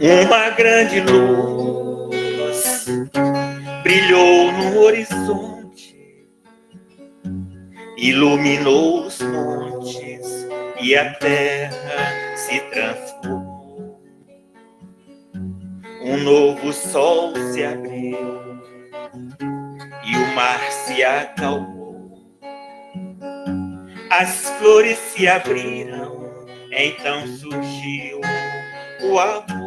Uma grande luz brilhou no horizonte, iluminou os montes e a terra se transformou. Um novo sol se abriu e o mar se acalmou. As flores se abriram, então surgiu o amor.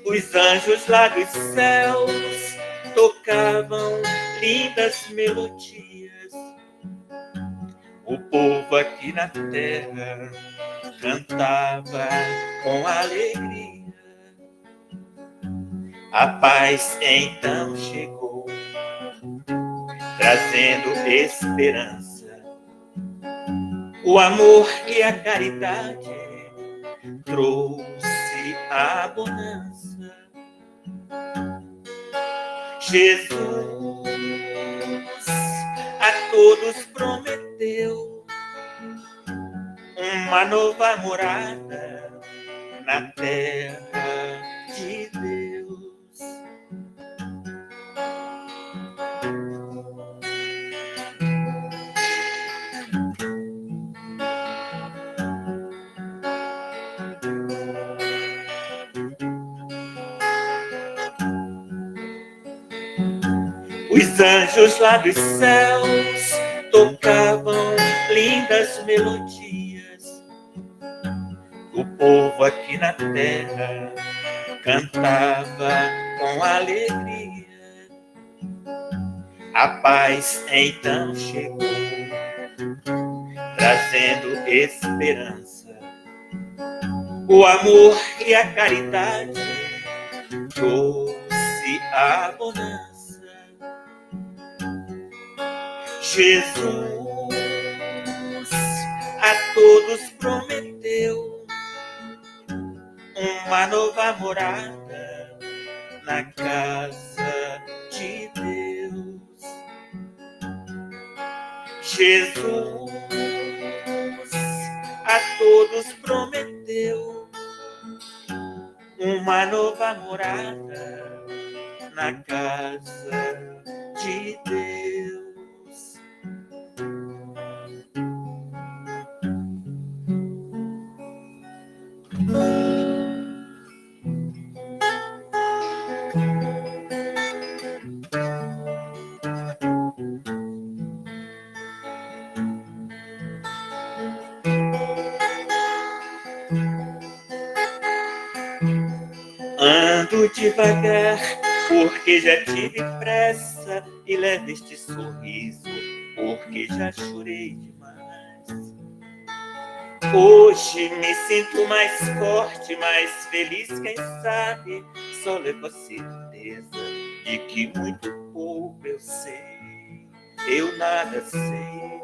Os anjos lá dos céus tocavam lindas melodias. O povo aqui na terra cantava com alegria. A paz então chegou, trazendo esperança. O amor e a caridade trouxe a bonança. Jesus a todos prometeu uma nova morada na terra de Deus. Os anjos lá dos céus tocavam lindas melodias. O povo aqui na terra cantava com alegria. A paz então chegou, trazendo esperança. O amor e a caridade trouxe a bonança. Jesus a todos prometeu uma nova morada na casa de Deus. Jesus a todos prometeu uma nova morada na casa de Deus. Ando devagar, porque já tive pressa, e levo este sorriso, porque já chorei demais. Hoje me sinto mais forte, mais feliz, quem sabe, só levo a certeza de que muito pouco eu sei, eu nada sei.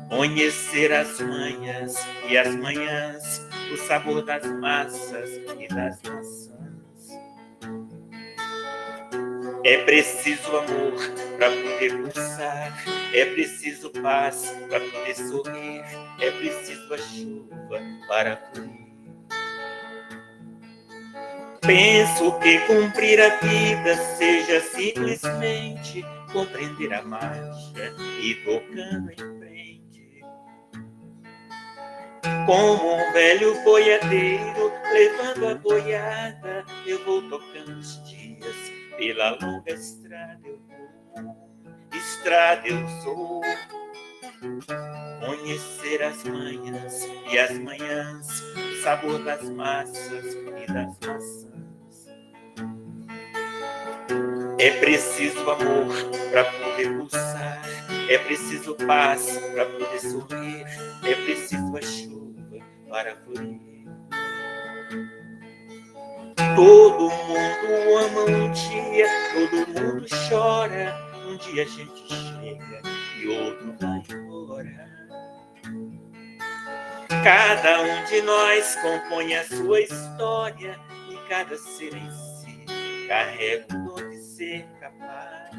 Conhecer as manhas e as manhãs, o sabor das massas e das maçãs. É preciso amor para poder pulsar, é preciso paz para poder sorrir, é preciso a chuva para fluir. Penso que cumprir a vida seja simplesmente compreender a marcha e tocando em frente. Como um velho boiadeiro levando a boiada, eu vou tocando os dias, pela longa estrada eu vou, estrada eu sou. Conhecer as manhãs e as manhãs, o sabor das massas e das maçãs. É preciso amor para poder pulsar, é preciso paz para poder sorrir, é preciso a chuva para fluir. Todo mundo ama um dia, todo mundo chora, um dia a gente chega e outro vai embora. Cada um de nós compõe a sua história e cada ser em si carrega o dom de ser capaz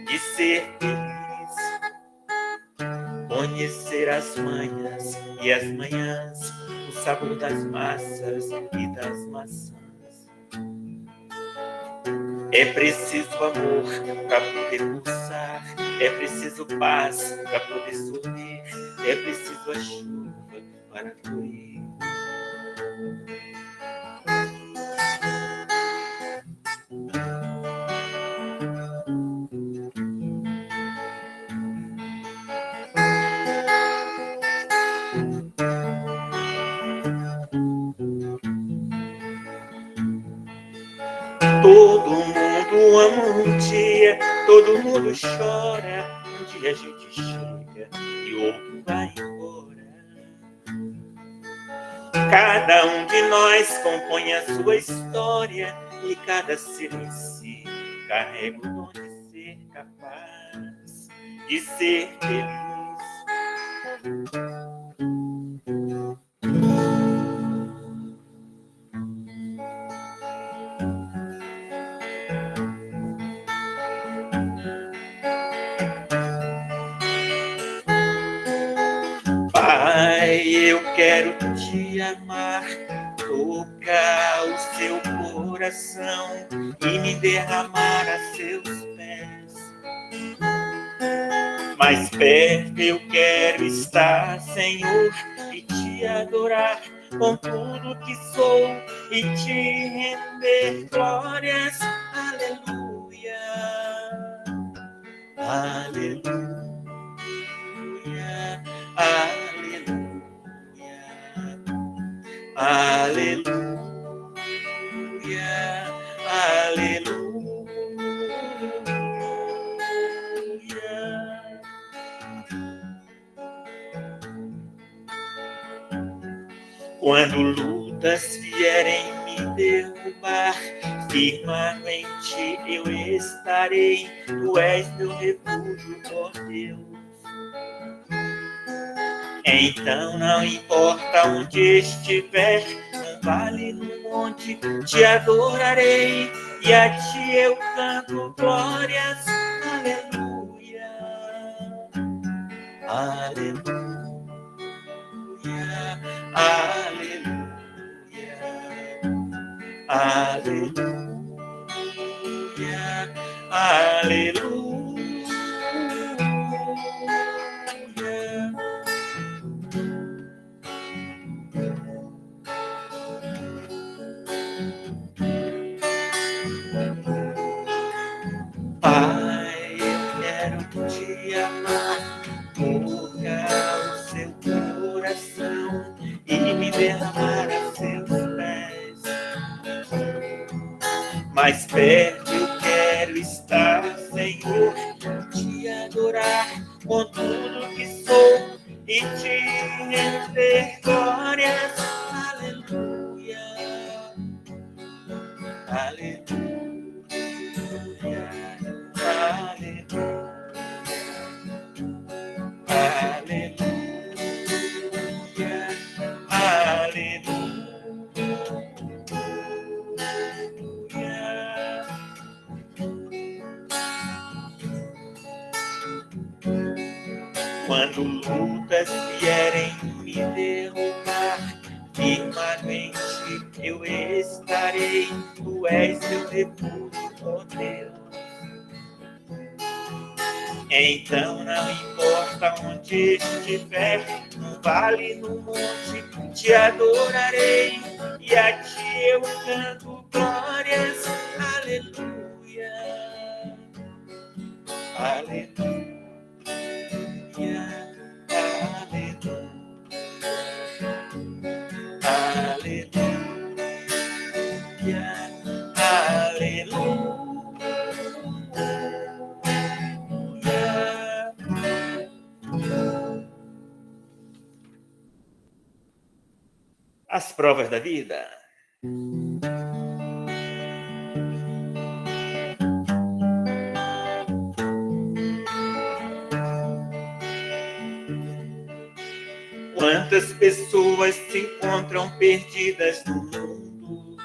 de ser feliz. conhecer as manhas e as manhãs, o sabor das massas e das maçãs. É preciso amor para poder pulsar, é preciso paz para poder sorrir, é preciso a chuva para florir. Todo mundo ama um dia, todo mundo chora. Um dia a gente chega e outro vai embora. Cada um de nós compõe a sua história e cada ser em si carrega o dom de ser capaz de ser feliz. Pai, eu quero te amar, tocar o seu coração e me derramar a seus pés. Mais perto eu quero estar, Senhor, e te adorar com tudo que sou e te render glórias. Aleluia, aleluia, aleluia, aleluia, aleluia. Quando lutas vierem me derrubar, firmado em ti eu estarei. Tu és meu refúgio, ó Deus. Então não importa onde estiver, no vale, no monte, te adorarei. E a ti eu canto glórias. Aleluia, aleluia, aleluia, aleluia, aleluia. Pai, eu quero te amar, tocar o seu coração e me derramar a seus pés. Mais perto eu quero estar, Senhor, te adorar com tudo que sou e te render glórias. Aleluia, aleluia, aleluia, aleluia, aleluia. Quando lutas vierem me derrubar, firmemente eu estarei. Tu és meu refúgio, ó Deus. Então não importa onde estiver, no vale, no monte, te adorarei. E a ti eu canto glórias. Aleluia, aleluia. As provas da vida. Quantas pessoas se encontram perdidas no mundo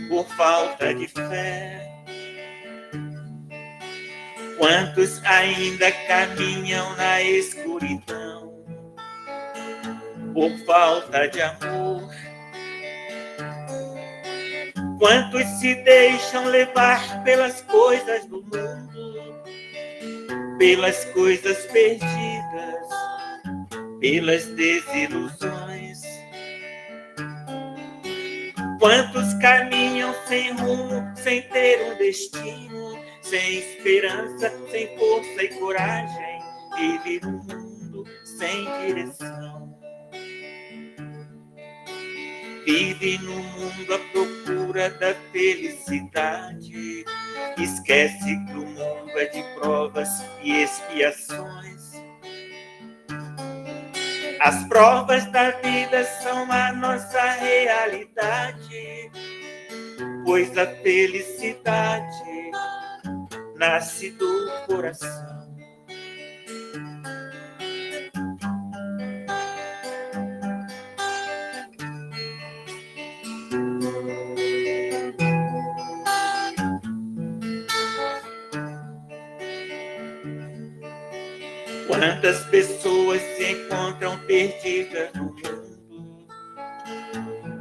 por falta de fé? Quantos ainda caminham na escuridão por falta de amor? Quantos se deixam levar pelas coisas do mundo, pelas coisas perdidas, pelas desilusões? Quantos caminham sem rumo, sem ter um destino, sem esperança, sem força e coragem, vive no mundo sem direção. Vive no mundo à procura da felicidade, esquece que o mundo é de provas e expiações. As provas da vida são a nossa realidade, pois a felicidade nasce do coração. Quantas pessoas se encontram perdidas no mundo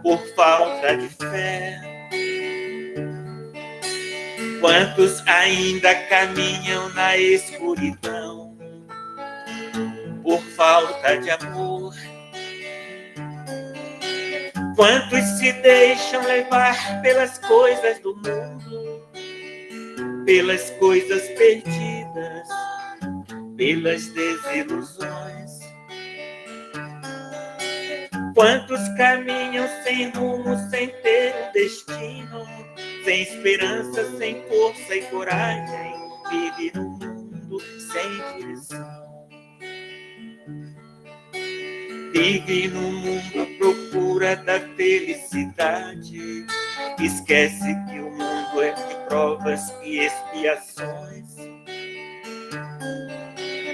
por falta de fé? Quantos ainda caminham na escuridão por falta de amor? Quantos se deixam levar pelas coisas do mundo, pelas coisas perdidas, pelas desilusões? Quantos caminham sem rumo, sem ter um destino, sem esperança, sem força e coragem, vive no mundo sem direção. Vive no mundo à procura da felicidade, esquece que o mundo é de provas e expiações.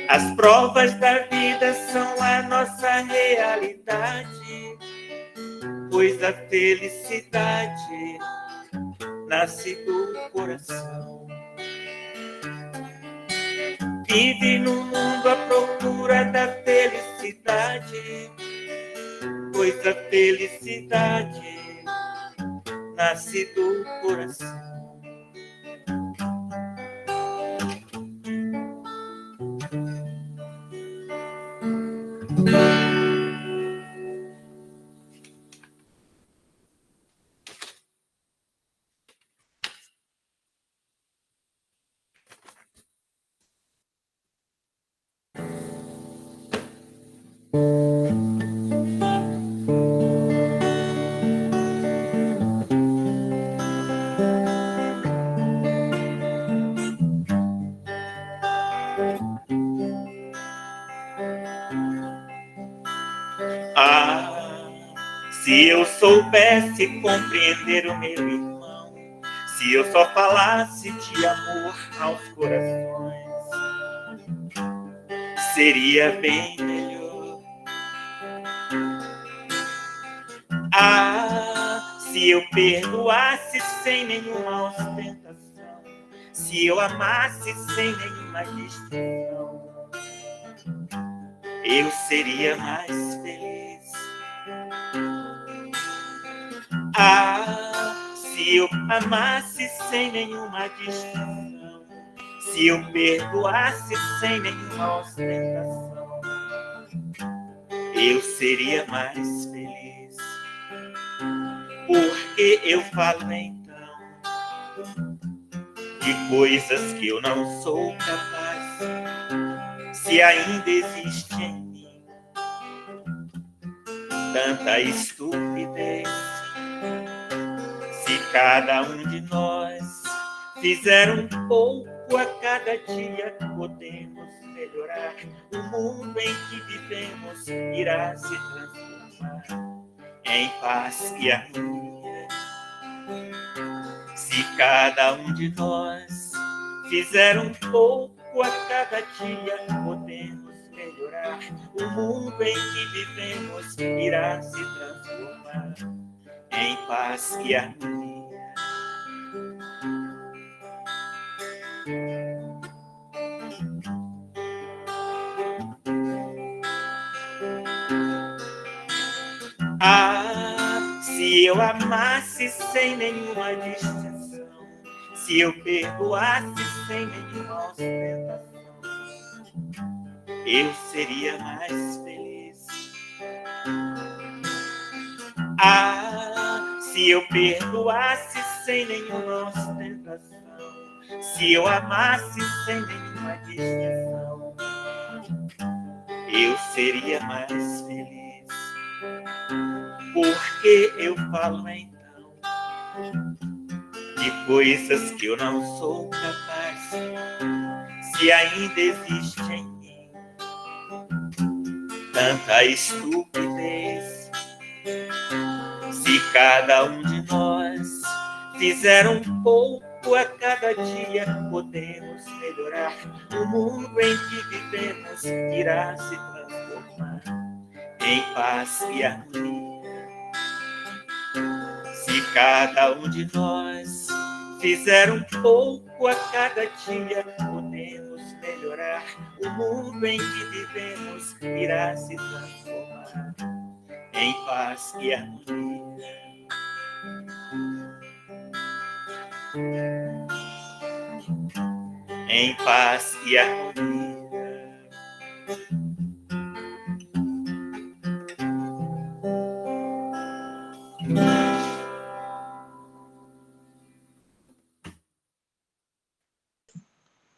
As provas da vida são a nossa realidade, pois a felicidade nasce do coração. Vive no mundo à procura da felicidade, pois a felicidade nasce do coração. Se eu soubesse compreender o meu irmão, se eu só falasse de amor aos corações, seria bem melhor. Se eu perdoasse sem nenhuma ostentação, se eu amasse sem nenhuma distinção, eu seria mais feliz. Se eu amasse sem nenhuma distinção, se eu perdoasse sem nenhuma ostentação, eu seria mais feliz. Porque eu falo então de coisas que eu não sou capaz, se ainda existe em mim tanta estupidez. Se cada um de nós fizer um pouco a cada dia, podemos melhorar. O mundo em que vivemos irá se transformar em paz e harmonia. Se cada um de nós fizer um pouco a cada dia, podemos melhorar. O mundo em que vivemos irá se transformar em paz e harmonia. Ah, se eu amasse sem nenhuma distinção, se eu perdoasse sem nenhuma ostentação, eu seria mais feliz. Ah, se eu perdoasse sem nenhuma ostentação, se eu amasse sem nenhuma distinção, eu seria mais feliz. Porque eu falo então de coisas que eu não sou capaz, se ainda existe em mim tanta estupidez. Se cada um de nós fizer um pouco a cada dia, podemos melhorar. O mundo em que vivemos irá se transformar em paz e harmonia. Se cada um de nós fizer um pouco a cada dia, podemos melhorar. O mundo em que vivemos irá se transformar em paz e harmonia. Em paz e harmonia.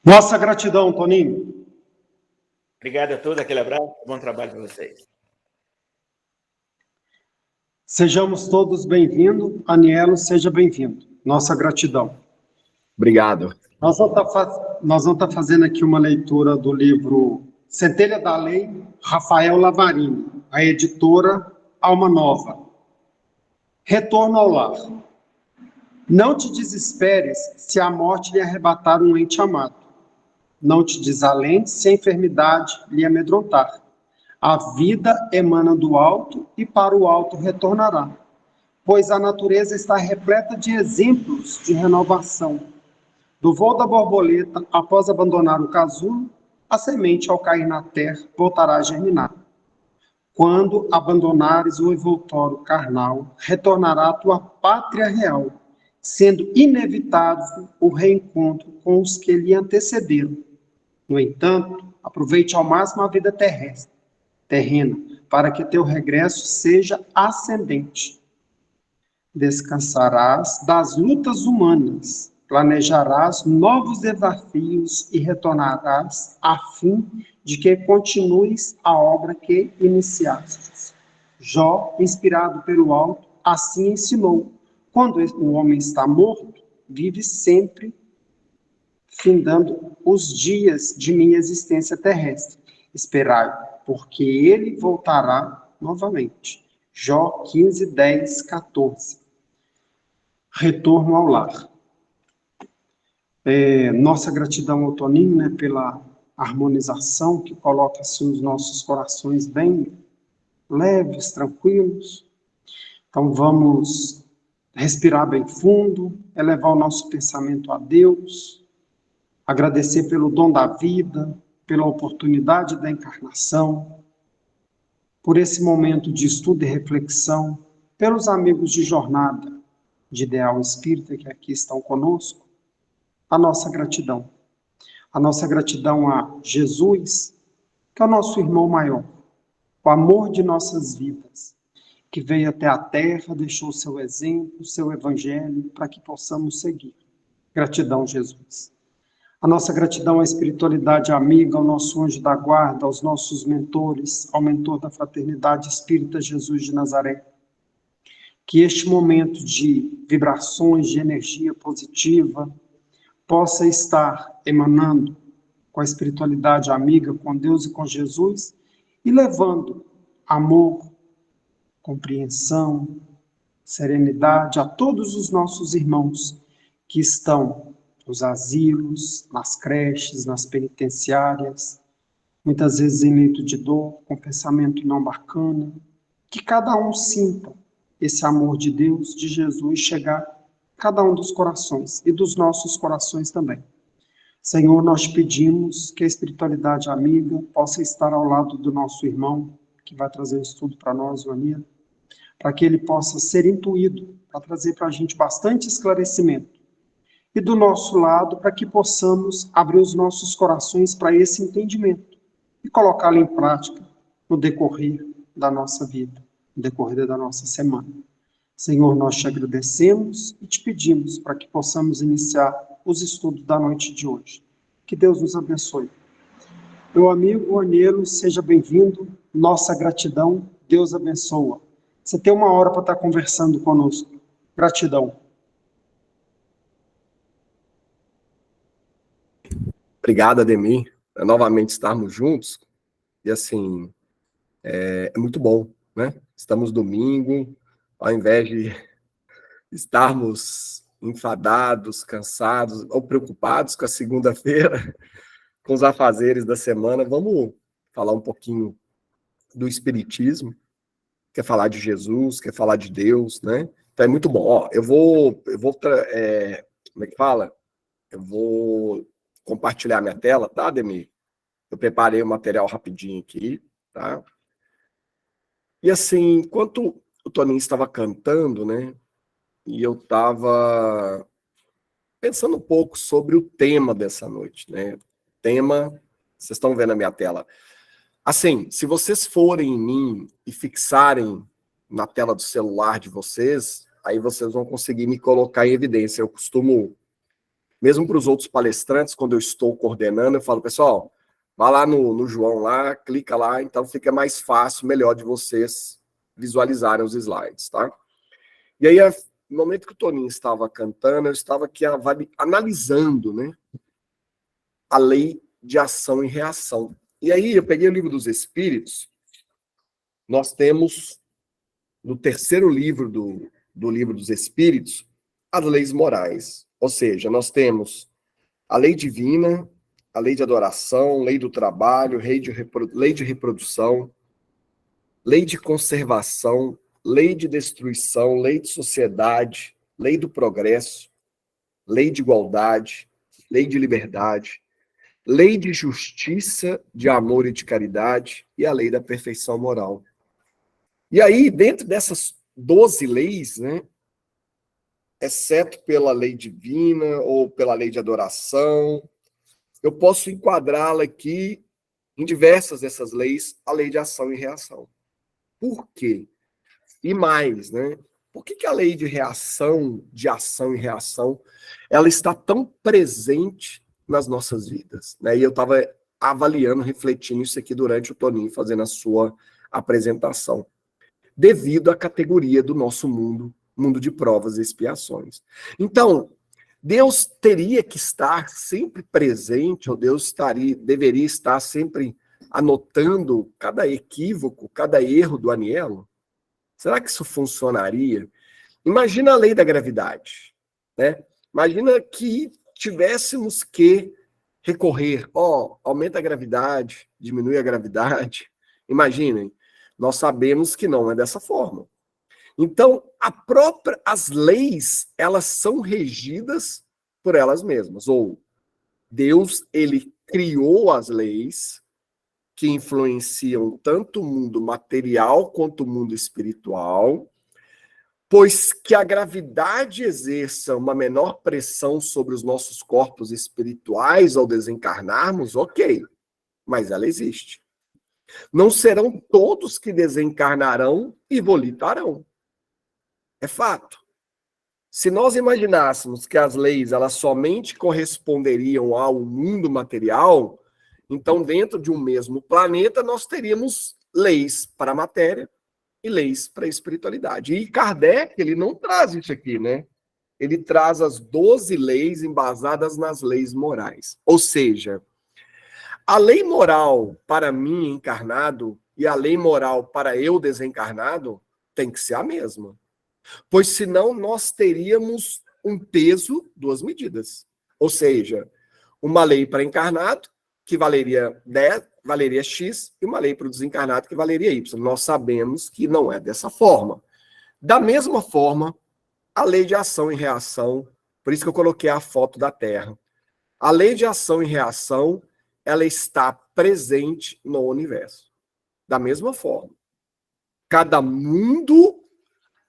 Nossa gratidão, Toninho. Obrigado a todos, aquele abraço, bom trabalho para vocês. Sejamos todos bem-vindos. Anielo, seja bem-vindo. Nossa gratidão. Obrigado. Nós vamos estar fazendo aqui uma leitura do livro Centelha da Lei, Rafael Lavarini, a editora Alma Nova. Retorno ao lar. Não te desesperes se a morte lhe arrebatar um ente amado. Não te desalentes se a enfermidade lhe amedrontar. A vida emana do alto e para o alto retornará, pois a natureza está repleta de exemplos de renovação. Do voo da borboleta, após abandonar o casulo, a semente, ao cair na terra, voltará a germinar. Quando abandonares o envoltório carnal, retornará a tua pátria real, sendo inevitável o reencontro com os que lhe antecederam. No entanto, aproveite ao máximo a vida terrena, para que teu regresso seja ascendente. Descansarás das lutas humanas, planejarás novos desafios e retornarás a fim de que continues a obra que iniciastes. Jó, inspirado pelo alto, assim ensinou: quando o homem está morto, vive sempre findando os dias de minha existência terrestre. Esperai, porque ele voltará novamente. Jó 15, 10, 14. Retorno ao lar. Nossa gratidão ao Toninho, né, pela harmonização que coloca assim, os nossos corações bem leves, tranquilos. Então vamos respirar bem fundo, elevar o nosso pensamento a Deus, agradecer pelo dom da vida, pela oportunidade da encarnação, por esse momento de estudo e reflexão, pelos amigos de jornada de Ideal Espírita que aqui estão conosco, a nossa gratidão. A nossa gratidão a Jesus, que é o nosso irmão maior, o amor de nossas vidas, que veio até a terra, deixou o seu exemplo, o seu evangelho, para que possamos seguir. Gratidão, Jesus. A nossa gratidão à espiritualidade amiga, ao nosso anjo da guarda, aos nossos mentores, ao mentor da Fraternidade Espírita Jesus de Nazaré. Que este momento de vibrações, de energia positiva, possa estar emanando com a espiritualidade amiga, com Deus e com Jesus, e levando amor, compreensão, serenidade a todos os nossos irmãos que estão nos asilos, nas creches, nas penitenciárias, muitas vezes em leito de dor, com pensamento não bacana, que cada um sinta esse amor de Deus, de Jesus, chegar a cada um dos corações e dos nossos corações também. Senhor, nós pedimos que a espiritualidade amiga possa estar ao lado do nosso irmão, que vai trazer o estudo para nós, o Anir, para que ele possa ser intuído, para trazer para a gente bastante esclarecimento. E do nosso lado, para que possamos abrir os nossos corações para esse entendimento e colocá-lo em prática no decorrer da nossa vida, no decorrer da nossa semana. Senhor, nós te agradecemos e te pedimos para que possamos iniciar os estudos da noite de hoje. Que Deus nos abençoe. Meu amigo Anelo, seja bem-vindo. Nossa gratidão, Deus abençoa. Você tem uma hora para estar conversando conosco. Gratidão. Obrigado, Ademir, por novamente estarmos juntos. E assim, é muito bom, né? Estamos domingo, ao invés de estarmos enfadados, cansados ou preocupados com a segunda-feira, com os afazeres da semana, vamos falar um pouquinho do Espiritismo, quer falar de Jesus, quer falar de Deus, né? Então é muito bom. Ó, como é que fala? Eu vou compartilhar minha tela, tá, Ademir? Eu preparei o material rapidinho aqui, tá? E assim, enquanto o Toninho estava cantando, né? E eu estava pensando um pouco sobre o tema dessa noite, né? Tema, vocês estão vendo a minha tela. Assim, se vocês forem em mim e fixarem na tela do celular de vocês, aí vocês vão conseguir me colocar em evidência. Eu costumo, mesmo para os outros palestrantes, quando eu estou coordenando, eu falo, pessoal, vá lá no João lá, clica lá, então fica mais fácil, melhor de vocês visualizarem os slides, tá? E aí, no momento que o Toninho estava cantando, eu estava aqui analisando, né, a lei de ação e reação. E aí, eu peguei o Livro dos Espíritos, nós temos, no terceiro livro do Livro dos Espíritos, as leis morais. Ou seja, nós temos a lei divina, a lei de adoração, lei do trabalho, lei de reprodução, lei de conservação, lei de destruição, lei de sociedade, lei do progresso, lei de igualdade, lei de liberdade, lei de justiça, de amor e de caridade e a lei da perfeição moral. E aí, dentro dessas 12 leis, né, exceto pela lei divina ou pela lei de adoração, eu posso enquadrá-la aqui em diversas dessas leis, a lei de ação e reação. Por quê? E mais, né? Por que a lei de reação, de ação e reação, ela está tão presente nas nossas vidas, né? E eu estava avaliando, refletindo isso aqui durante o Toninho fazendo a sua apresentação, devido à categoria do nosso mundo, mundo de provas e expiações. Então, Deus teria que estar sempre presente, ou Deus deveria estar sempre anotando cada equívoco, cada erro do Anielo? Será que isso funcionaria? Imagina a lei da gravidade, né? Imagina que tivéssemos que recorrer, aumenta a gravidade, diminui a gravidade. Imaginem, nós sabemos que não é dessa forma. Então, as leis, elas são regidas por elas mesmas. Ou Deus, ele criou as leis que influenciam tanto o mundo material quanto o mundo espiritual, pois que a gravidade exerça uma menor pressão sobre os nossos corpos espirituais ao desencarnarmos, ok, mas ela existe. Não serão todos que desencarnarão e volitarão. É fato. Se nós imaginássemos que as leis elas somente corresponderiam ao mundo material, então dentro de um mesmo planeta nós teríamos leis para a matéria e leis para a espiritualidade. E Kardec, ele não traz isso aqui, né? Ele traz as 12 leis embasadas nas leis morais. Ou seja, a lei moral para mim encarnado e a lei moral para eu desencarnado tem que ser a mesma. Pois senão nós teríamos um peso, duas medidas. Ou seja, uma lei para encarnado, que valeria 10, valeria X, e uma lei para o desencarnado, que valeria Y. Nós sabemos que não é dessa forma. Da mesma forma, a lei de ação e reação, por isso que eu coloquei a foto da Terra. A lei de ação e reação, ela está presente no universo. Da mesma forma. Cada mundo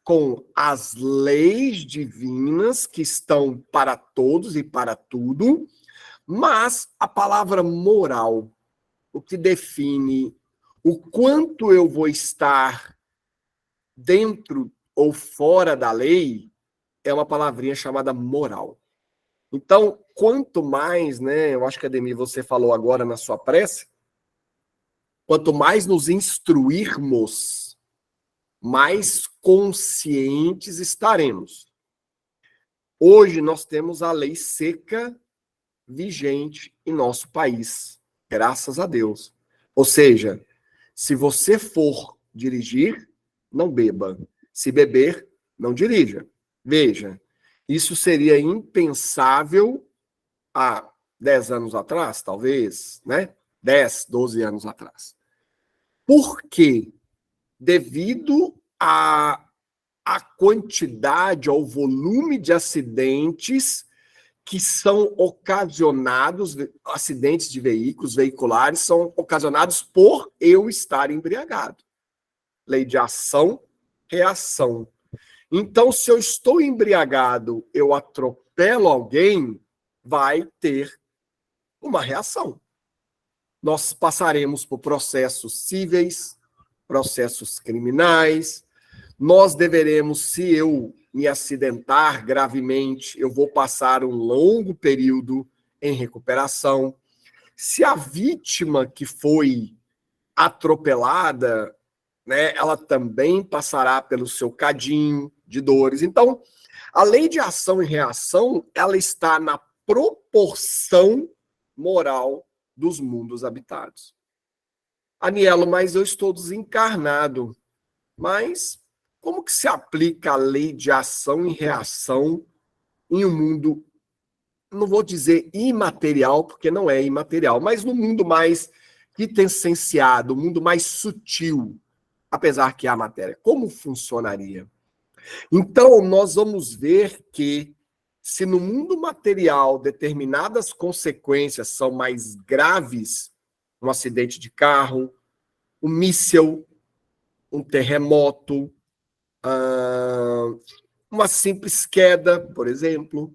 com as leis divinas que estão para todos e para tudo, mas a palavra moral, o que define o quanto eu vou estar dentro ou fora da lei, é uma palavrinha chamada moral. Então, quanto mais, né, eu acho que, Ademir, você falou agora na sua prece, quanto mais nos instruirmos, mais conscientes estaremos. Hoje nós temos a lei seca vigente em nosso país, graças a Deus. Ou seja, se você for dirigir, não beba. Se beber, não dirija. Veja, isso seria impensável há 10 anos atrás, talvez, né? 10, 12 anos atrás. Por quê? Devido à quantidade, ao volume de acidentes que são ocasionados, acidentes de veículos, veiculares, são ocasionados por eu estar embriagado. Lei de ação, reação. Então, se eu estou embriagado, eu atropelo alguém, vai ter uma reação. Nós passaremos por processos cíveis, processos criminais. Nós deveremos, se eu me acidentar gravemente, eu vou passar um longo período em recuperação. Se a vítima que foi atropelada, né, ela também passará pelo seu cadinho de dores. Então, a lei de ação e reação, ela está na proporção moral dos mundos habitados. Anielo, mas eu estou desencarnado. Mas como que se aplica a lei de ação e reação em um mundo, não vou dizer imaterial, porque não é imaterial, mas no mundo mais quintessenciado, o mundo mais sutil, apesar que há matéria? Como funcionaria? Então, nós vamos ver que se no mundo material determinadas consequências são mais graves, um acidente de carro, um míssil, um terremoto, uma simples queda, por exemplo.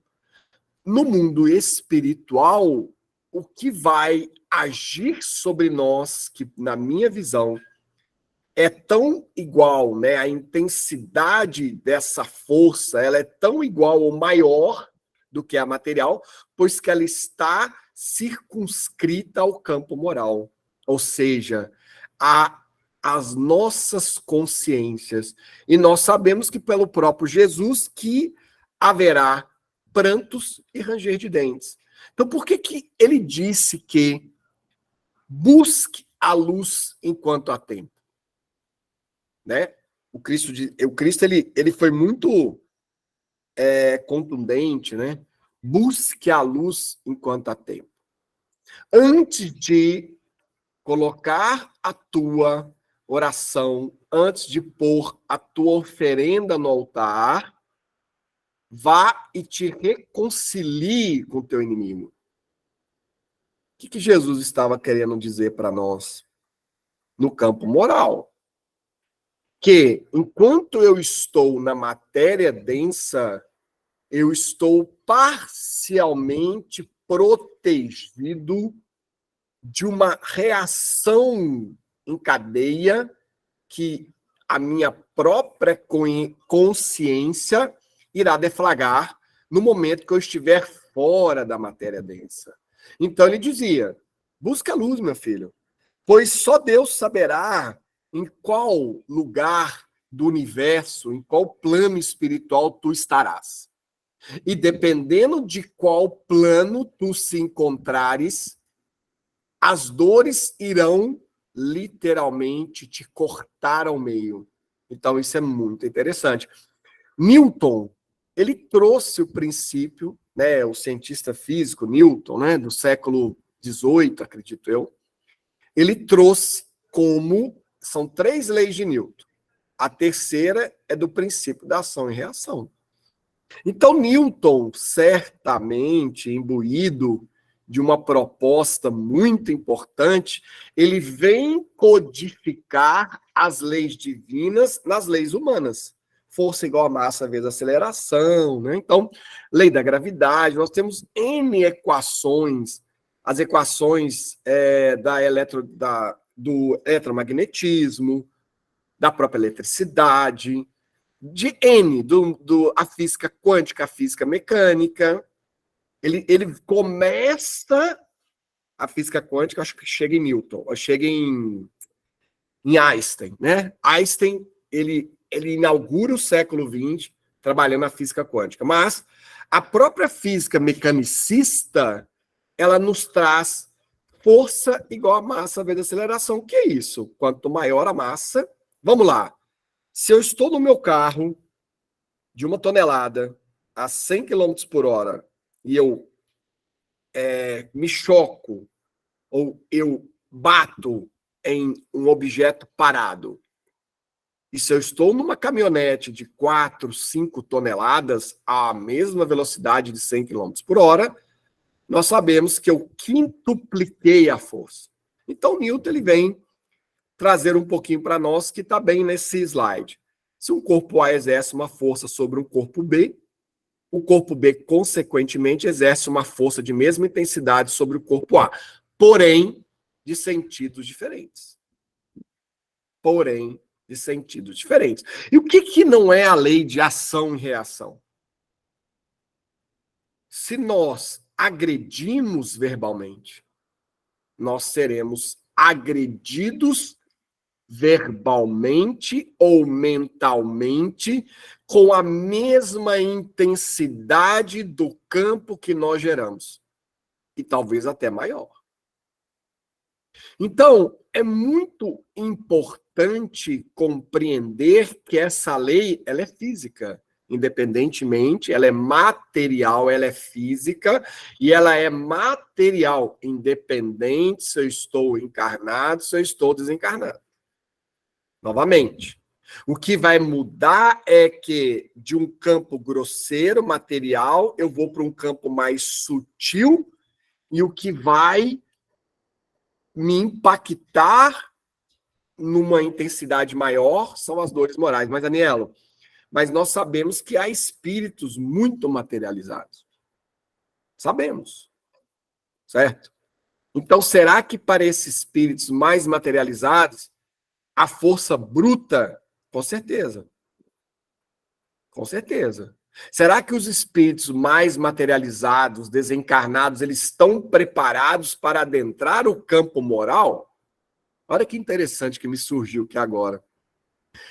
No mundo espiritual, o que vai agir sobre nós, que na minha visão é tão igual, né? A intensidade dessa força, ela é tão igual ou maior do que a material, pois que ela está circunscrita ao campo moral. Ou seja, as nossas consciências. E nós sabemos que pelo próprio Jesus que haverá prantos e ranger de dentes. Então, por que ele disse que busque a luz enquanto há tempo? Né? O Cristo ele foi muito contundente, né? Busque a luz enquanto há tempo. Antes de colocar a tua oração, antes de pôr a tua oferenda no altar, vá e te reconcilie com o teu inimigo. O que Jesus estava querendo dizer para nós no campo moral? Que enquanto eu estou na matéria densa, eu estou parcialmente protegido de uma reação em cadeia que a minha própria consciência irá deflagrar no momento que eu estiver fora da matéria densa. Então ele dizia, busca a luz, meu filho, pois só Deus saberá em qual lugar do universo, em qual plano espiritual tu estarás. E dependendo de qual plano tu se encontrares, as dores irão literalmente te cortar ao meio. Então isso é muito interessante. Newton, ele trouxe o princípio, né, o cientista físico Newton, né, do século XVIII, acredito eu, ele trouxe como, são 3 leis de Newton. A terceira é do princípio da ação e reação. Então, Newton, certamente imbuído de uma proposta muito importante, ele vem codificar as leis divinas nas leis humanas, força igual a massa vezes aceleração, né? Então, lei da gravidade, nós temos N equações, as equações do eletromagnetismo, da própria eletricidade, de N, a física quântica, a física mecânica. Ele começa a física quântica, acho que chega em Newton, chega em Einstein, né? Einstein, ele inaugura o século XX trabalhando a física quântica, mas a própria física mecanicista, ela nos traz força igual a massa vezes aceleração. O que é isso? Quanto maior a massa, vamos lá, se eu estou no meu carro de 1 tonelada a 100 km por hora e eu me choco ou eu bato em um objeto parado, e se eu estou numa caminhonete de 4, 5 toneladas à mesma velocidade de 100 km por hora, nós sabemos que eu quintupliquei a força. Então, Newton ele vem trazer um pouquinho para nós, que está bem nesse slide. Se um corpo A exerce uma força sobre um corpo B, o corpo B, consequentemente, exerce uma força de mesma intensidade sobre o corpo A, porém, de sentidos diferentes. Porém, de sentidos diferentes. E o que não é a lei de ação e reação? Se nós agredimos verbalmente, nós seremos agredidos verbalmente ou mentalmente com a mesma intensidade do campo que nós geramos. E talvez até maior. Então, é muito importante compreender que essa lei, ela é física. Independentemente, ela é material, ela é física, e ela é material, independente se eu estou encarnado, se eu estou desencarnado. Novamente, o que vai mudar é que de um campo grosseiro, material, eu vou para um campo mais sutil, e o que vai me impactar numa intensidade maior são as dores morais. Mas, Anielo, nós sabemos que há espíritos muito materializados. Sabemos. Certo? Então, será que para esses espíritos mais materializados, a força bruta? Com certeza. Com certeza. Será que os espíritos mais materializados, desencarnados, eles estão preparados para adentrar o campo moral? Olha que interessante que me surgiu aqui agora.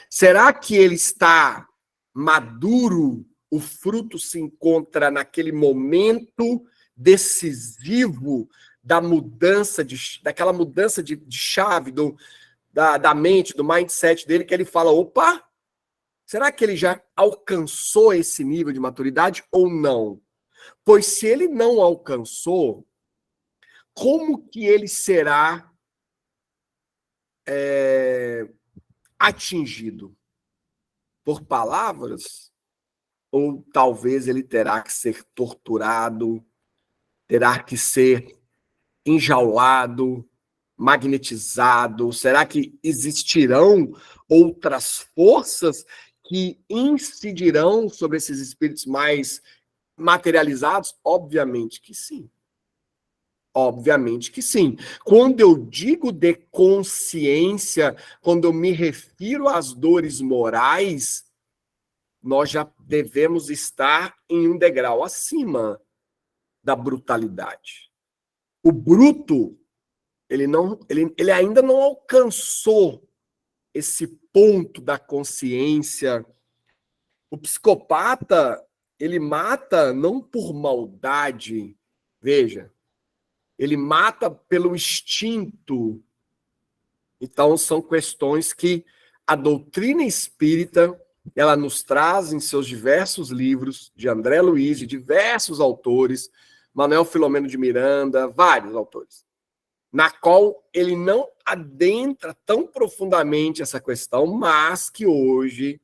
Será que ele está maduro? O fruto se encontra naquele momento decisivo da mudança, daquela mudança de chave da mente, do mindset dele, que ele fala, opa, será que ele já alcançou esse nível de maturidade ou não? Pois se ele não alcançou, como que ele será atingido? Por palavras? Ou talvez ele terá que ser torturado, terá que ser enjaulado, magnetizado? Será que existirão outras forças que incidirão sobre esses espíritos mais materializados? Obviamente que sim. Obviamente que sim. Quando eu digo de consciência, quando eu me refiro às dores morais, nós já devemos estar em um degrau acima da brutalidade. O bruto, ele ainda não alcançou esse ponto da consciência. O psicopata, ele mata não por maldade, veja, ele mata pelo instinto. Então, são questões que a doutrina espírita, ela nos traz em seus diversos livros, de André Luiz, de diversos autores, Manuel Filomeno de Miranda, vários autores, na qual ele não adentra tão profundamente essa questão, mas que hoje,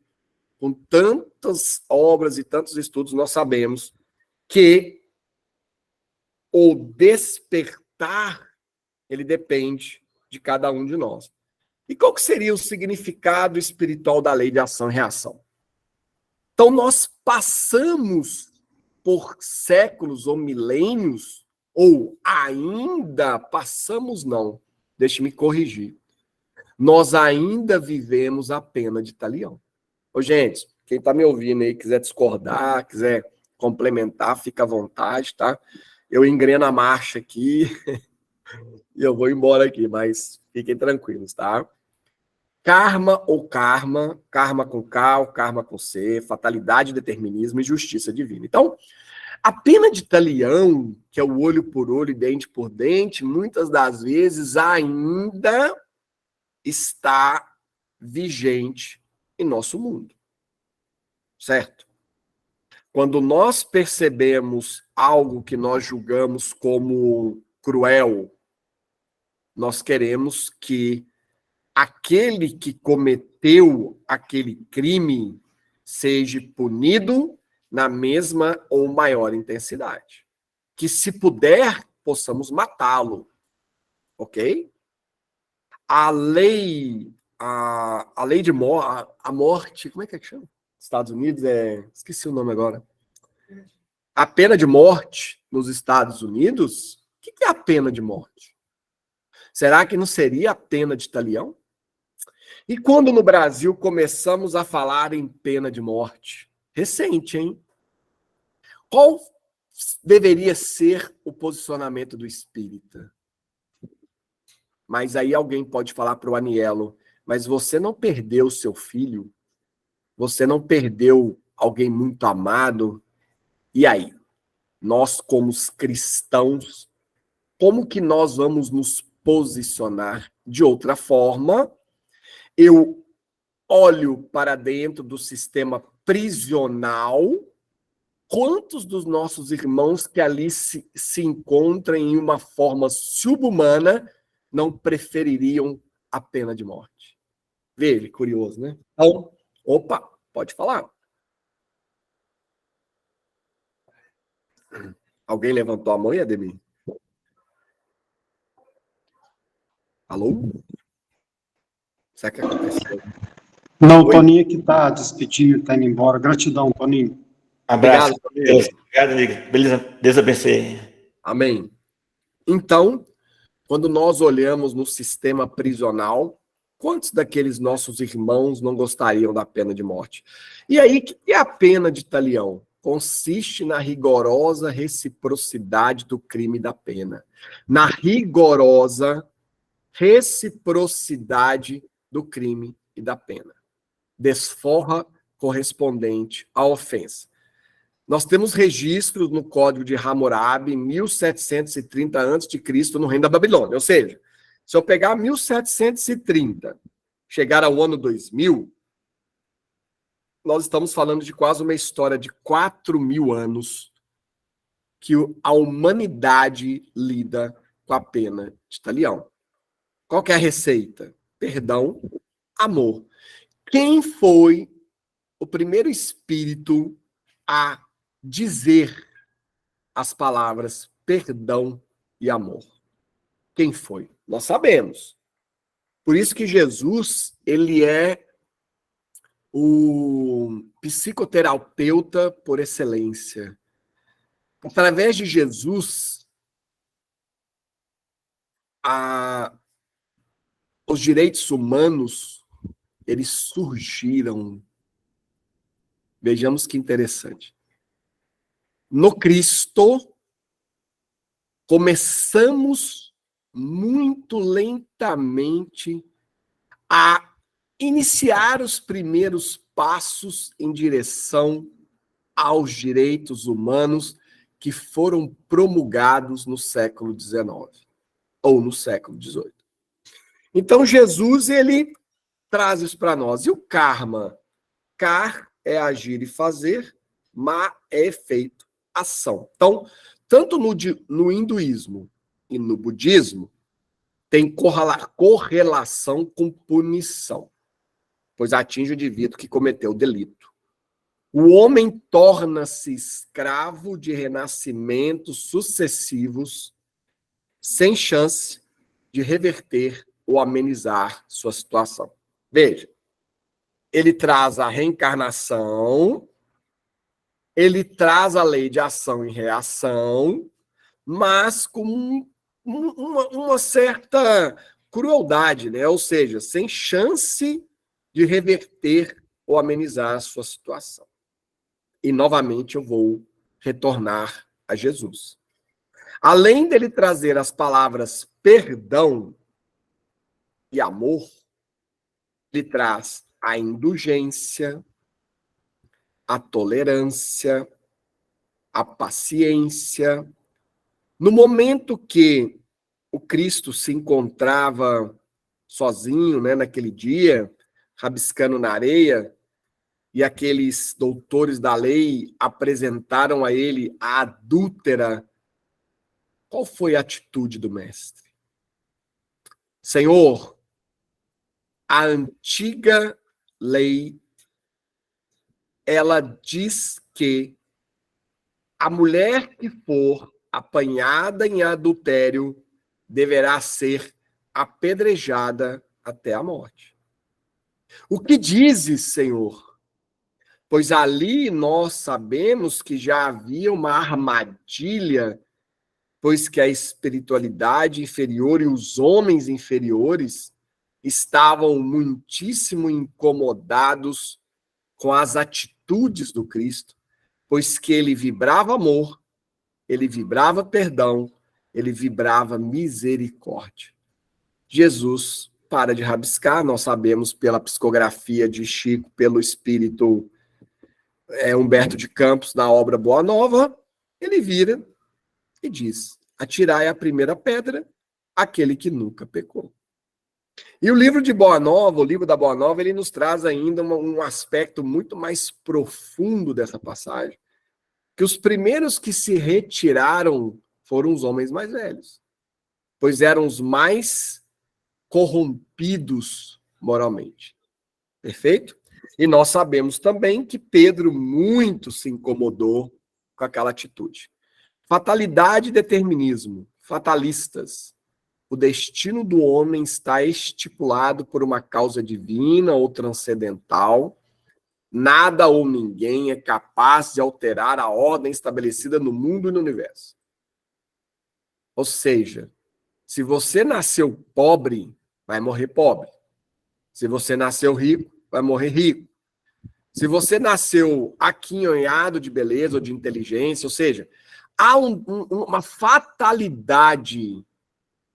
com tantas obras e tantos estudos, nós sabemos que o despertar, ele depende de cada um de nós. E qual que seria o significado espiritual da lei de ação e reação? Então, nós passamos por séculos ou milênios, ou ainda passamos, não, deixe-me corrigir. Nós ainda vivemos a pena de talião. Ô, gente, quem está me ouvindo aí, quiser discordar, quiser complementar, fica à vontade, tá? Eu engreno a marcha aqui e eu vou embora aqui, mas fiquem tranquilos, tá? Karma ou karma, karma com K ou karma com C, fatalidade, determinismo e justiça divina. Então, a pena de talião, que é o olho por olho e dente por dente, muitas das vezes ainda está vigente em nosso mundo. Certo? Quando nós percebemos algo que nós julgamos como cruel, nós queremos que aquele que cometeu aquele crime seja punido na mesma ou maior intensidade. Que, se puder, possamos matá-lo. Ok? A lei de morte, a morte, como é que chama? Estados Unidos esqueci o nome agora. A pena de morte nos Estados Unidos, o que é a pena de morte? Será que não seria a pena de talião? E quando no Brasil começamos a falar em pena de morte? Recente, hein? Qual deveria ser o posicionamento do espírita? Mas aí alguém pode falar para o Anielo, mas você não perdeu seu filho? Você não perdeu alguém muito amado? E aí? Nós, como cristãos, como que nós vamos nos posicionar? De outra forma, eu olho para dentro do sistema prisional. Quantos dos nossos irmãos que ali se encontram em uma forma subhumana não prefeririam a pena de morte? Veja, curioso, né? Então, opa, pode falar. Alguém levantou a mão, Ademir? Alô? Será que aconteceu? Não, Oi? Toninho que está despedindo, está indo embora. Gratidão, Toninho. Abraço. Obrigado, Deus. Obrigado, amigo. Beleza. Deus abençoe. Amém. Então, quando nós olhamos no sistema prisional, quantos daqueles nossos irmãos não gostariam da pena de morte? E aí, o que é a pena de talião? Consiste na rigorosa reciprocidade do crime e da pena. Na rigorosa reciprocidade do crime e da pena. Desforra correspondente à ofensa. Nós temos registros no Código de Hammurabi, 1730 a.C., no Reino da Babilônia. Ou seja, se eu pegar 1730, chegar ao ano 2000, nós estamos falando de quase uma história de 4.000 anos que a humanidade lida com a pena de talião. Qual que é a receita? Perdão, amor. Quem foi o primeiro espírito a dizer as palavras perdão e amor? Quem foi? Nós sabemos. Por isso que Jesus, ele é o psicoterapeuta por excelência. Através de Jesus, os direitos humanos, eles surgiram. Vejamos que interessante. No Cristo, começamos muito lentamente a iniciar os primeiros passos em direção aos direitos humanos que foram promulgados no século XIX ou no século XVIII. Então, Jesus, ele traz isso para nós. E o karma? Kar é agir e fazer, ma é efeito, ação. Então, tanto no hinduísmo e no budismo, tem correlação com punição, pois atinge o indivíduo que cometeu o delito. O homem torna-se escravo de renascimentos sucessivos, sem chance de reverter ou amenizar sua situação. Veja, ele traz a reencarnação ele traz a lei de ação e reação, mas com uma certa crueldade, né? Ou seja, sem chance de reverter ou amenizar a sua situação. E, novamente, eu vou retornar a Jesus. Além dele trazer as palavras perdão e amor, ele traz a indulgência, a tolerância, a paciência. No momento que o Cristo se encontrava sozinho, né, naquele dia, rabiscando na areia, e aqueles doutores da lei apresentaram a ele a adúltera, qual foi a atitude do mestre? Senhor, a antiga lei, ela diz que a mulher que for apanhada em adultério deverá ser apedrejada até a morte. O que dizes, Senhor? Pois ali nós sabemos que já havia uma armadilha, pois que a espiritualidade inferior e os homens inferiores estavam muitíssimo incomodados com as atitudes do Cristo, pois que ele vibrava amor, ele vibrava perdão, ele vibrava misericórdia. Jesus para de rabiscar, nós sabemos pela psicografia de Chico, pelo espírito Humberto de Campos, na obra Boa Nova, ele vira e diz: atirai a primeira pedra, aquele que nunca pecou. E o livro de Boa Nova, o livro da Boa Nova, ele nos traz ainda um aspecto muito mais profundo dessa passagem, que os primeiros que se retiraram foram os homens mais velhos, pois eram os mais corrompidos moralmente. Perfeito? E nós sabemos também que Pedro muito se incomodou com aquela atitude. Fatalidade e determinismo, fatalistas. O destino do homem está estipulado por uma causa divina ou transcendental. Nada ou ninguém é capaz de alterar a ordem estabelecida no mundo e no universo. Ou seja, se você nasceu pobre, vai morrer pobre. Se você nasceu rico, vai morrer rico. Se você nasceu aquinhoado de beleza ou de inteligência, ou seja, há uma fatalidade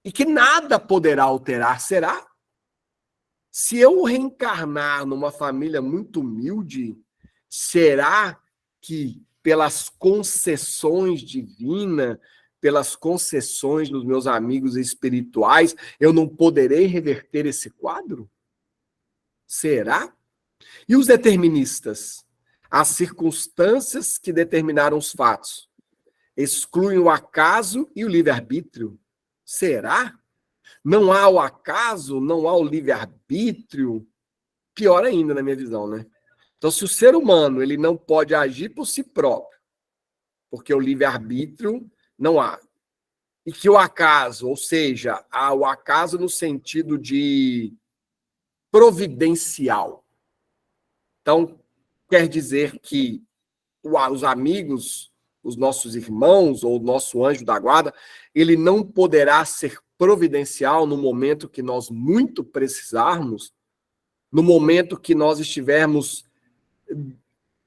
e que nada poderá alterar, será? Se eu reencarnar numa família muito humilde, será que pelas concessões divinas, pelas concessões dos meus amigos espirituais, eu não poderei reverter esse quadro? Será? E os deterministas? As circunstâncias que determinaram os fatos excluem o acaso e o livre-arbítrio? Será? Não há o acaso, não há o livre-arbítrio? Pior ainda, na minha visão, né? Então, se o ser humano ele não pode agir por si próprio, porque o livre-arbítrio não há, e que o acaso, ou seja, há o acaso no sentido de providencial. Então, quer dizer que os amigos, os nossos irmãos ou o nosso anjo da guarda, ele não poderá ser providencial no momento que nós muito precisarmos, no momento que nós estivermos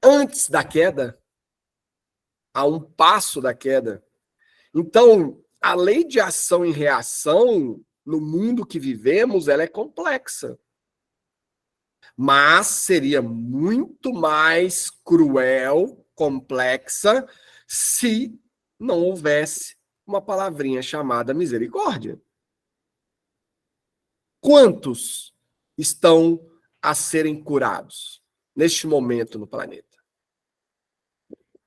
antes da queda, a um passo da queda. Então, a lei de ação e reação no mundo que vivemos, ela é complexa. Mas seria muito mais cruel, complexa, se não houvesse uma palavrinha chamada misericórdia. Quantos estão a serem curados neste momento no planeta?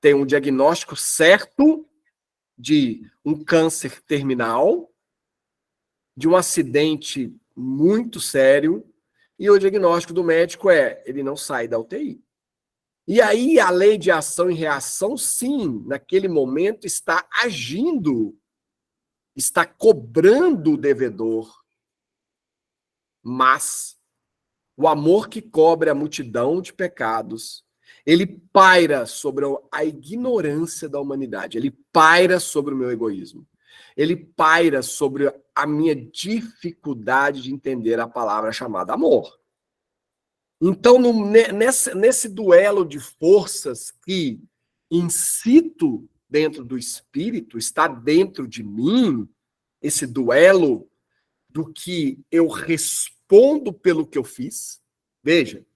Tem um diagnóstico certo de um câncer terminal, de um acidente muito sério, e o diagnóstico do médico é: ele não sai da UTI. E aí a lei de ação e reação, sim, naquele momento está agindo, está cobrando o devedor. Mas o amor que cobre a multidão de pecados Ele paira sobre a ignorância da humanidade. Ele paira sobre o meu egoísmo. Ele paira sobre a minha dificuldade de entender a palavra chamada amor. Então, nesse duelo de forças que incito dentro do espírito, está dentro de mim, esse duelo do que eu respondo pelo que eu fiz. Veja,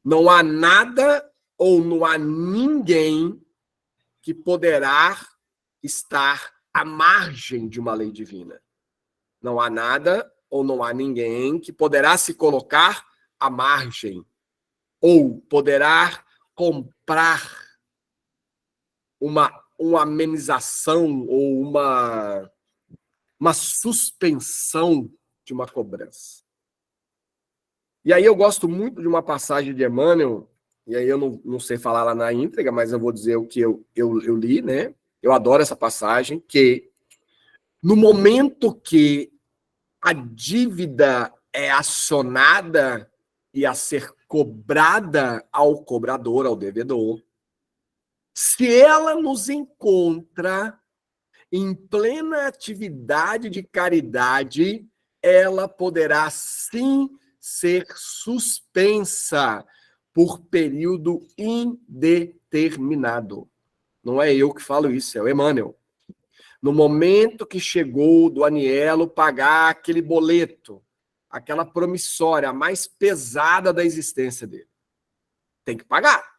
não há nada ou não há ninguém que poderá estar à margem de uma lei divina. Não há nada ou não há ninguém que poderá se colocar à margem ou poderá comprar uma amenização ou uma suspensão de uma cobrança. E aí eu gosto muito de uma passagem de Emmanuel, e aí eu não sei falar lá na íntegra, mas eu vou dizer o que eu li, né? Eu adoro essa passagem, que no momento que a dívida é acionada e a ser cobrada ao cobrador, ao devedor, se ela nos encontra em plena atividade de caridade, ela poderá sim ser suspensa por período indeterminado. Não é eu que falo isso, é o Emmanuel. No momento que chegou do Anielo pagar aquele boleto, aquela promissória, a mais pesada da existência dele, tem que pagar,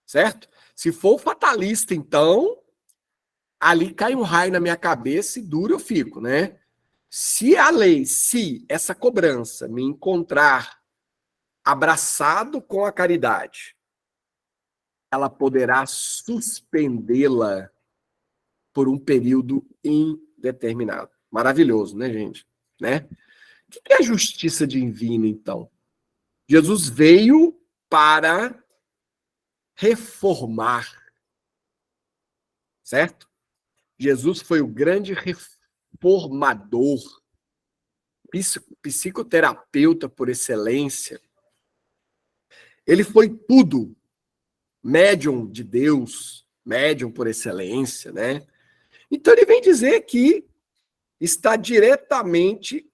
certo? Se for fatalista, então, ali cai um raio na minha cabeça e duro eu fico, né? Se a lei, se essa cobrança me encontrar abraçado com a caridade, ela poderá suspendê-la por um período indeterminado. Maravilhoso, né, gente? Né? O que é a justiça divina, então? Jesus veio para reformar, certo? Jesus foi o grande reformador, psicoterapeuta por excelência. Ele foi tudo, médium de Deus, médium por excelência, né? Então ele vem dizer que está diretamente,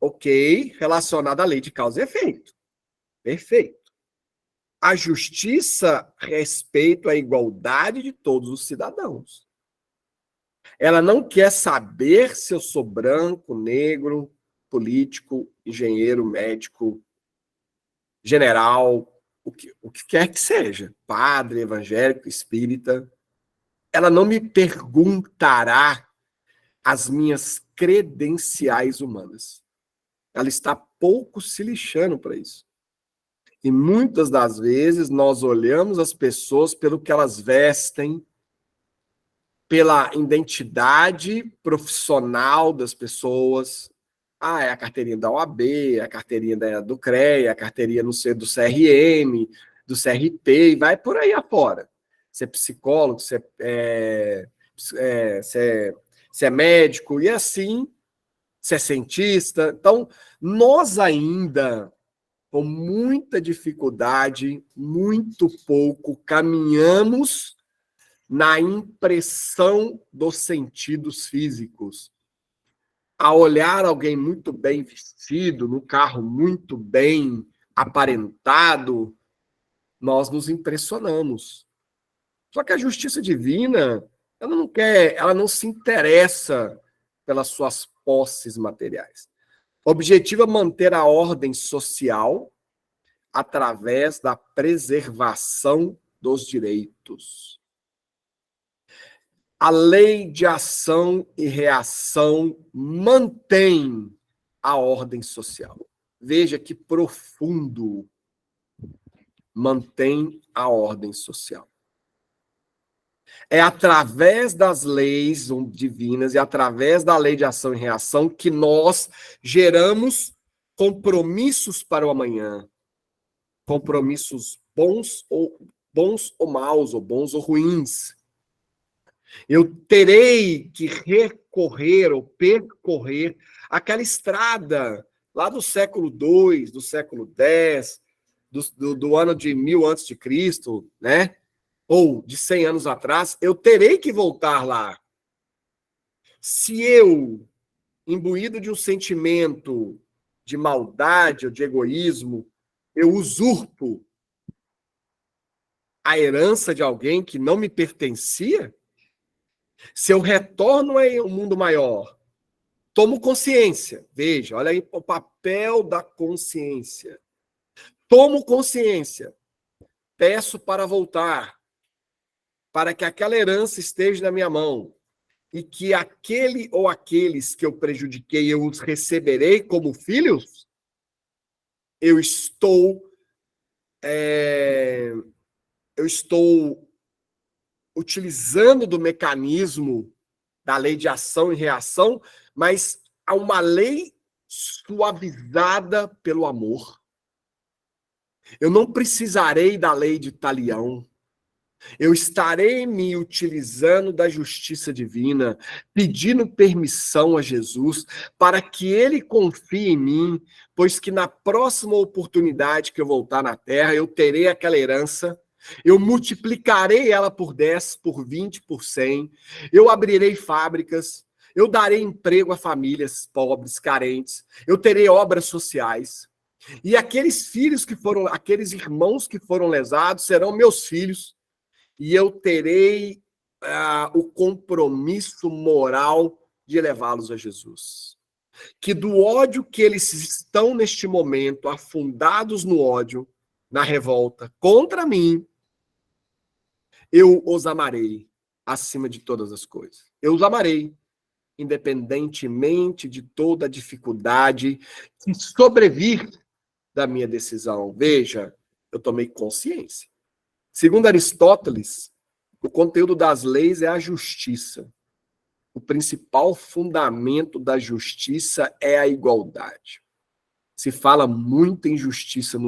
relacionado à lei de causa e efeito. Perfeito. A justiça respeita a igualdade de todos os cidadãos. Ela não quer saber se eu sou branco, negro, político, engenheiro, médico, general, o que quer que seja, padre, evangélico, espírita. Ela não me perguntará as minhas credenciais humanas. Ela está pouco se lixando para isso. E muitas das vezes nós olhamos as pessoas pelo que elas vestem, pela identidade profissional das pessoas. É a carteirinha da OAB, é a carteirinha do CREA, a carteirinha do CRM, do CRP, e vai por aí afora. Você é psicólogo, você é médico, e assim, você é cientista. Então, nós ainda, com muita dificuldade, muito pouco, caminhamos na impressão dos sentidos físicos. A olhar alguém muito bem vestido, no carro muito bem aparentado, nós nos impressionamos. Só que a justiça divina, ela não se interessa pelas suas posses materiais. O objetivo é manter a ordem social através da preservação dos direitos. A lei de ação e reação mantém a ordem social. Veja que profundo. Mantém a ordem social. É através das leis divinas e através da lei de ação e reação que nós geramos compromissos para o amanhã. Compromissos bons ou maus, ou bons ou ruins. Eu terei que recorrer ou percorrer aquela estrada lá do século II, do século X, do ano de 1000 antes de Cristo, né? Ou de 100 anos atrás, eu terei que voltar lá. Se eu, imbuído de um sentimento de maldade ou de egoísmo, eu usurpo a herança de alguém que não me pertencia, se eu retorno a um mundo maior, tomo consciência. Veja, olha aí o papel da consciência. Tomo consciência. Peço para voltar, para que aquela herança esteja na minha mão e que aquele ou aqueles que eu prejudiquei, eu os receberei como filhos. Eu estou utilizando do mecanismo da lei de ação e reação, mas há uma lei suavizada pelo amor. Eu não precisarei da lei de talião. Eu estarei me utilizando da justiça divina, pedindo permissão a Jesus para que ele confie em mim, pois que na próxima oportunidade que eu voltar na terra, eu terei aquela herança, eu multiplicarei ela por 10, por 20, por 100, eu abrirei fábricas, eu darei emprego a famílias pobres, carentes, eu terei obras sociais. E aqueles filhos que foram, aqueles irmãos que foram lesados serão meus filhos. E eu terei o compromisso moral de levá-los a Jesus. Que do ódio que eles estão neste momento, afundados no ódio, na revolta contra mim, eu os amarei acima de todas as coisas. Eu os amarei, independentemente de toda a dificuldade que sobrevir da minha decisão. Veja, eu tomei consciência. Segundo Aristóteles, o conteúdo das leis é a justiça. O principal fundamento da justiça é a igualdade. Se fala muito em justiça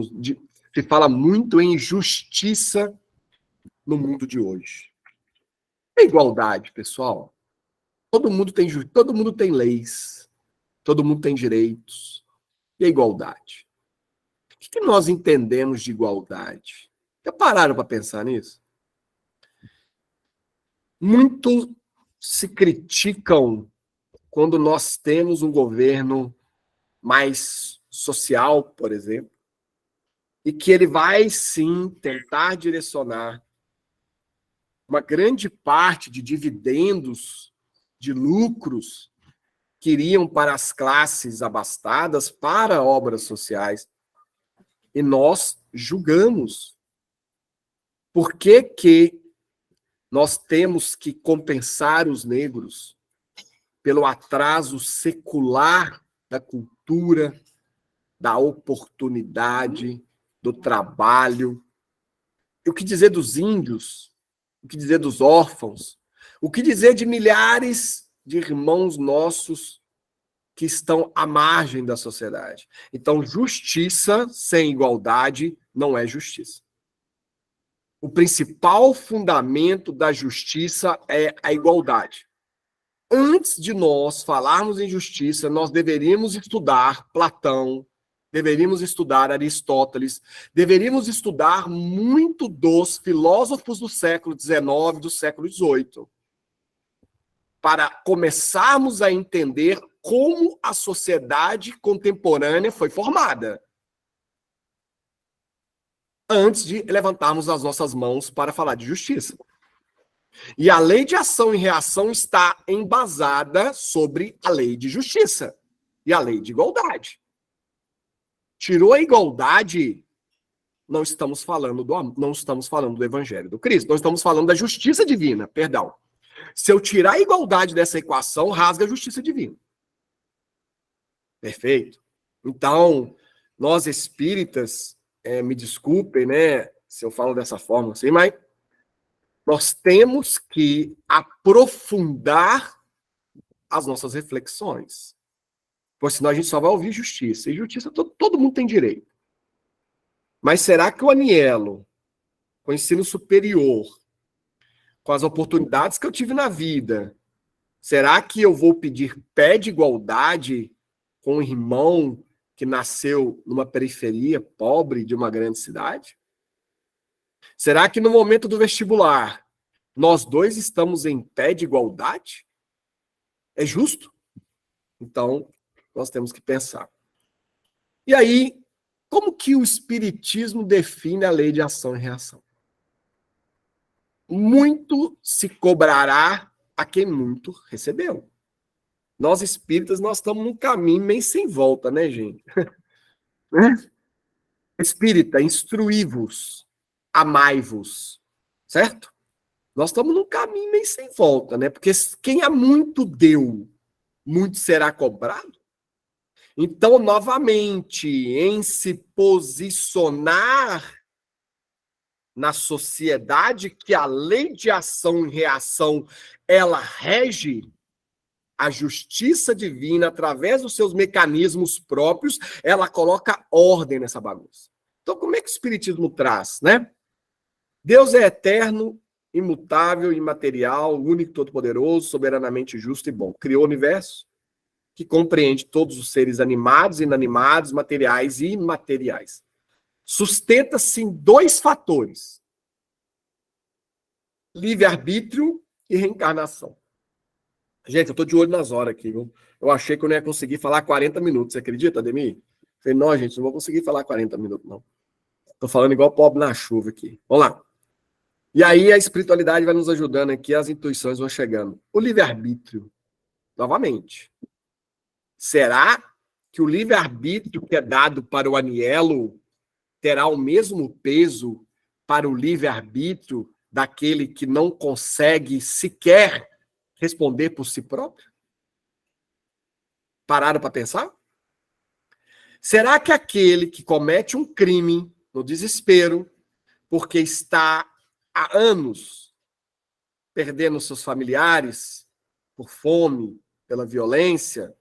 no mundo de hoje. É igualdade, pessoal. Todo mundo tem leis, todo mundo tem direitos. E a igualdade? O que nós entendemos de igualdade? Já pararam para pensar nisso? Muito se criticam quando nós temos um governo mais social, por exemplo, e que ele vai, sim, tentar direcionar uma grande parte de dividendos, de lucros, que iriam para as classes abastadas, para obras sociais. E nós julgamos. Por que nós temos que compensar os negros pelo atraso secular da cultura, da oportunidade, do trabalho? E o que dizer dos índios? O que dizer dos órfãos? O que dizer de milhares de irmãos nossos que estão à margem da sociedade? Então, justiça sem igualdade não é justiça. O principal fundamento da justiça é a igualdade. Antes de nós falarmos em justiça, nós deveríamos estudar Platão, deveríamos estudar Aristóteles, deveríamos estudar muito dos filósofos do século XIX, do século XVIII, para começarmos a entender como a sociedade contemporânea foi formada, antes de levantarmos as nossas mãos para falar de justiça. E a lei de ação e reação está embasada sobre a lei de justiça e a lei de igualdade. Tirou a igualdade, não estamos falando do evangelho do Cristo, não estamos falando da justiça divina, perdão. Se eu tirar a igualdade dessa equação, rasga a justiça divina. Perfeito? Então, nós espíritas, me desculpem, né, se eu falo dessa forma assim, mas nós temos que aprofundar as nossas reflexões. Pois senão a gente só vai ouvir justiça. E justiça todo mundo tem direito. Mas será que o Anielo, com o ensino superior, com as oportunidades que eu tive na vida, será que eu vou pedir pé de igualdade com um irmão que nasceu numa periferia pobre de uma grande cidade? Será que no momento do vestibular, nós dois estamos em pé de igualdade? É justo? Então, nós temos que pensar. E aí, como que o Espiritismo define a lei de ação e reação? Muito se cobrará a quem muito recebeu. Nós espíritas, nós estamos num caminho meio sem volta, né, gente? Espírita, instruí-vos, amai-vos, certo? Nós estamos num caminho meio sem volta, né? Porque quem há muito deu, muito será cobrado. Então, novamente, em se posicionar na sociedade que a lei de ação e reação, ela rege a justiça divina através dos seus mecanismos próprios, ela coloca ordem nessa bagunça. Então, como é que o Espiritismo traz, né? Deus é eterno, imutável, imaterial, único, todo-poderoso, soberanamente justo e bom. Criou o universo, que compreende todos os seres animados, inanimados, materiais e imateriais. Sustenta-se em dois fatores: livre-arbítrio e reencarnação. Gente, eu tô de olho nas horas aqui, viu? Eu achei que eu não ia conseguir falar 40 minutos. Você acredita, Ademir? Falei, não, gente, não vou conseguir falar 40 minutos, não. Tô falando igual pobre na chuva aqui. Vamos lá. E aí a espiritualidade vai nos ajudando aqui, as intuições vão chegando. O livre-arbítrio, novamente. Será que o livre-arbítrio que é dado para o Anielo terá o mesmo peso para o livre-arbítrio daquele que não consegue sequer responder por si próprio? Pararam para pensar? Será que aquele que comete um crime no desespero, porque está há anos perdendo seus familiares por fome, pela violência,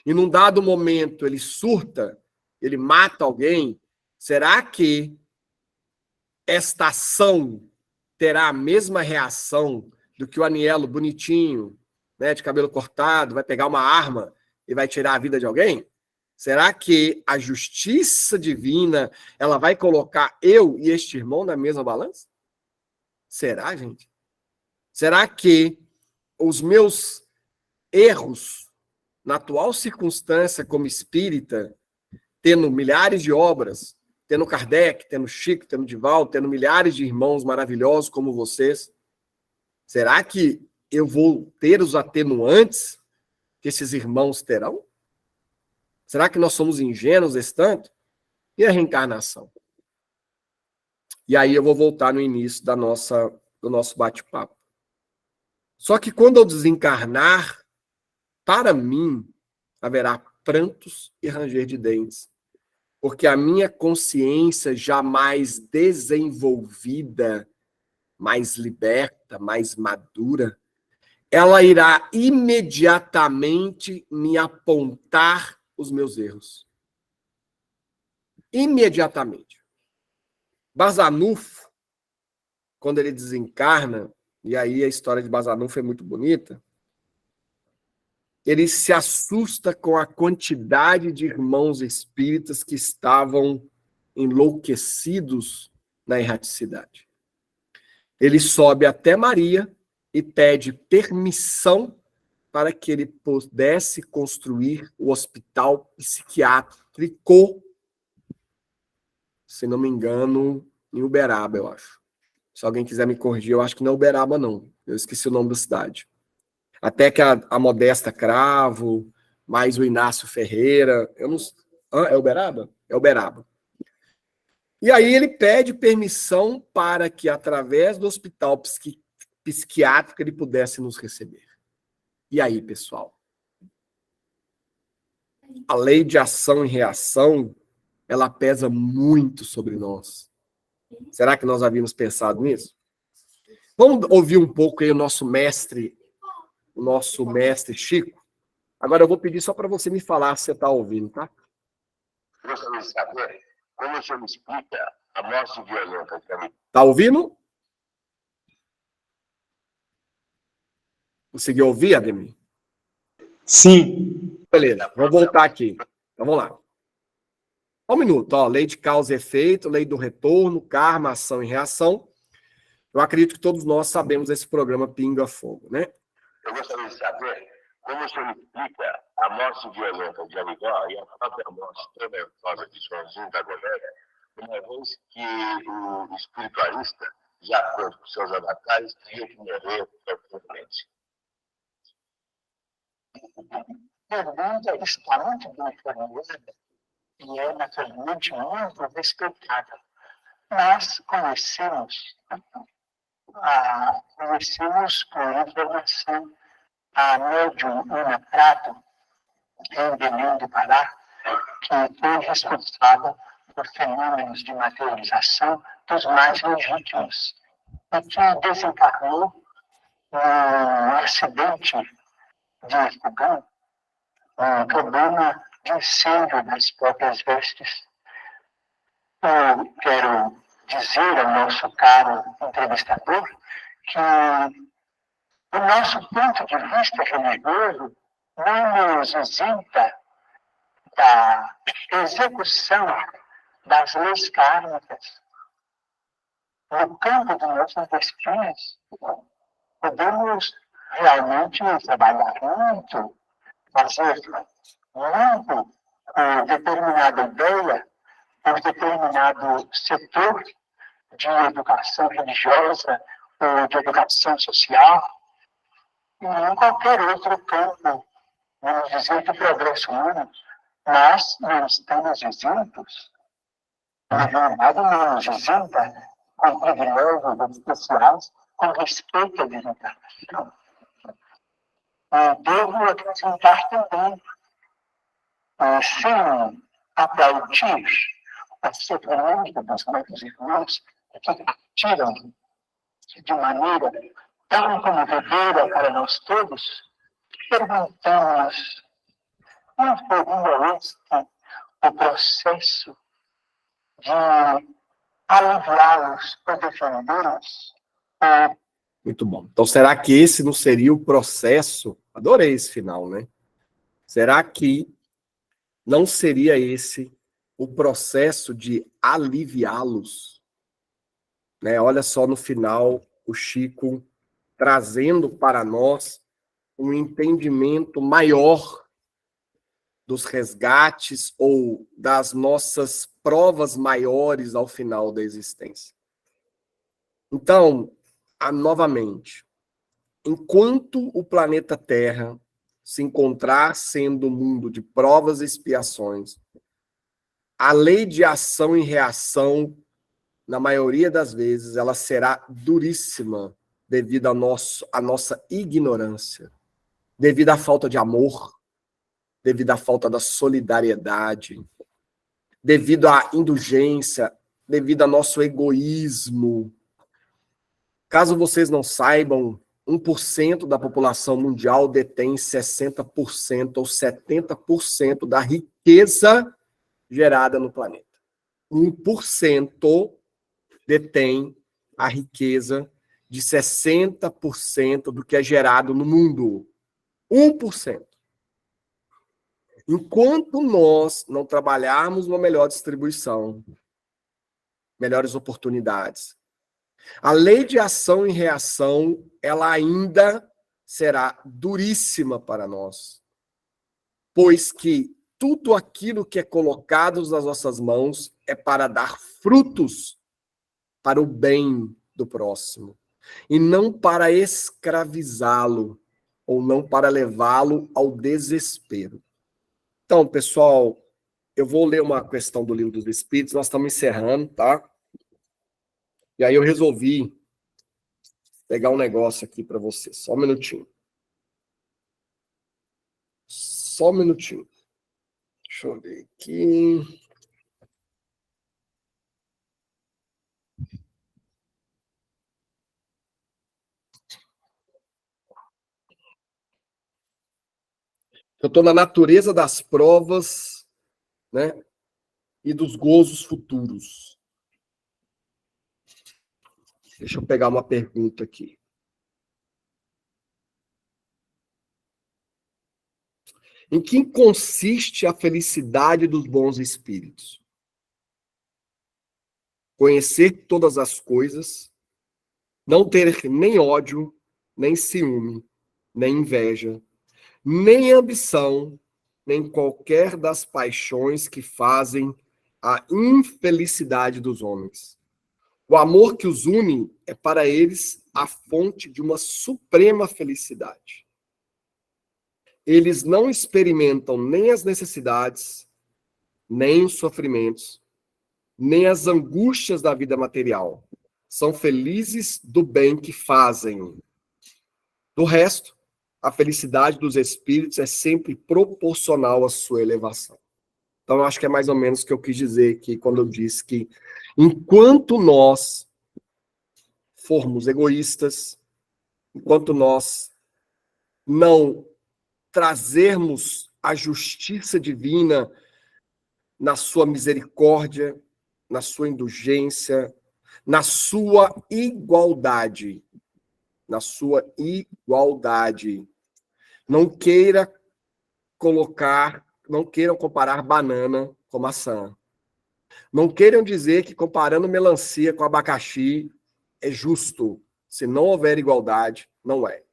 e num dado momento ele surta, ele mata alguém, será que esta ação terá a mesma reação do que o Anielo bonitinho, né, de cabelo cortado, vai pegar uma arma e vai tirar a vida de alguém? Será que a justiça divina, ela vai colocar eu e este irmão na mesma balança? Será, gente? Será que os meus erros, na atual circunstância como espírita, tendo milhares de obras, tendo Kardec, tendo Chico, tendo Divaldo, tendo milhares de irmãos maravilhosos como vocês, será que eu vou ter os atenuantes que esses irmãos terão? Será que nós somos ingênuos esse tanto? E a reencarnação? E aí eu vou voltar no início do nosso bate-papo. Só que quando eu desencarnar, para mim, haverá prantos e ranger de dentes. Porque a minha consciência jamais desenvolvida, mais liberta, mais madura, ela irá imediatamente me apontar os meus erros. Imediatamente. Basanufo, quando ele desencarna, e aí a história de Basanufo é muito bonita, ele se assusta com a quantidade de irmãos espíritas que estavam enlouquecidos na erraticidade. Ele sobe até Maria e pede permissão para que ele pudesse construir o hospital psiquiátrico, se não me engano, em Uberaba, eu acho. Se alguém quiser me corrigir, eu acho que não é Uberaba, não. Eu esqueci o nome da cidade. Até que a Modesta Cravo, mais o Inácio Ferreira, eu não... é Uberaba? É Uberaba. E aí ele pede permissão para que, através do hospital psiquiátrico, ele pudesse nos receber. E aí, pessoal? A lei de ação e reação, ela pesa muito sobre nós. Será que nós havíamos pensado nisso? Vamos ouvir um pouco aí o nosso mestre Chico. Agora eu vou pedir só para você me falar se você está ouvindo, tá? Gostaria de saber como o senhor me explica a morte violenta para mim. Tá ouvindo? Conseguiu ouvir, Ademir? Sim. Beleza, vamos voltar aqui. Então, vamos lá. Só um minuto, ó, lei de causa e efeito, lei do retorno, karma, ação e reação. Eu acredito que todos nós sabemos esse programa Pinga Fogo, né? Eu gostaria de saber como o senhor explica a morte violenta de Aligó e a própria morte tenebrosa de Joãozinho da Goleira, uma vez que o espiritualista, de acordo com seus avatares, teria que morrer profundamente. A pergunta está muito bem formulada e é, naturalmente, muito respeitada. Nós conhecemos por informação a médium Ana Prado, em Belém do Pará, que foi responsável por fenômenos de materialização dos mais legítimos e que desencarnou num acidente de fogão, um problema de incêndio das próprias vestes. Eu quero dizer ao nosso caro entrevistador que o nosso ponto de vista religioso não nos isenta da execução das leis kármicas. No campo dos nossos destinos, podemos realmente trabalhar muito, fazer muito determinada ideia, por determinado setor de educação religiosa ou de educação social, e em qualquer outro campo, vamos dizer, do progresso humano, nós não estamos isentos, a verdade não nos isenta com privilégios especiais com respeito à desencarnação. Devo acrescentar também, sem aplaudir o sofrimento dos nossos irmãos que partiram de maneira tão comovedora para nós todos, perguntamos, não seria este o processo de aliviá-los ou defendê-los? Muito bom. Então, será que esse não seria o processo? Adorei esse final, né? Será que não seria esse o processo de aliviá-los? Né? Olha só no final, o Chico trazendo para nós um entendimento maior dos resgates ou das nossas provas maiores ao final da existência. Então, novamente, enquanto o planeta Terra se encontrar sendo um mundo de provas e expiações, a lei de ação e reação, na maioria das vezes, ela será duríssima devido à nossa ignorância, devido à falta de amor, devido à falta da solidariedade, devido à indulgência, devido ao nosso egoísmo. Caso vocês não saibam, 1% da população mundial detém 60% ou 70% da riqueza gerada no planeta. 1% detém a riqueza de 60% do que é gerado no mundo. 1%. Enquanto nós não trabalharmos uma melhor distribuição, melhores oportunidades, a lei de ação e reação, ela ainda será duríssima para nós, pois que tudo aquilo que é colocado nas nossas mãos é para dar frutos para o bem do próximo, e não para escravizá-lo, ou não para levá-lo ao desespero. Então, pessoal, eu vou ler uma questão do Livro dos Espíritos, nós estamos encerrando, tá? E aí eu resolvi pegar um negócio aqui para você. Só um minutinho. Só um minutinho. Deixa eu ver aqui. Eu estou na natureza das provas, né? E dos gozos futuros. Deixa eu pegar uma pergunta aqui. Em que consiste a felicidade dos bons espíritos? conhecer todas as coisas, não ter nem ódio, nem ciúme, nem inveja, nem ambição, nem qualquer das paixões que fazem a infelicidade dos homens. O amor que os une é para eles a fonte de uma suprema felicidade. Eles não experimentam nem as necessidades, nem os sofrimentos, nem as angústias da vida material. São felizes do bem que fazem. Do resto, a felicidade dos espíritos é sempre proporcional à sua elevação. Então, eu acho que é mais ou menos o que eu quis dizer aqui quando eu disse que enquanto nós formos egoístas, enquanto nós não trazermos a justiça divina na sua misericórdia, na sua indulgência, na sua igualdade, não queiram comparar banana com maçã. Não queiram dizer que comparando melancia com abacaxi é justo. Se não houver igualdade, não é.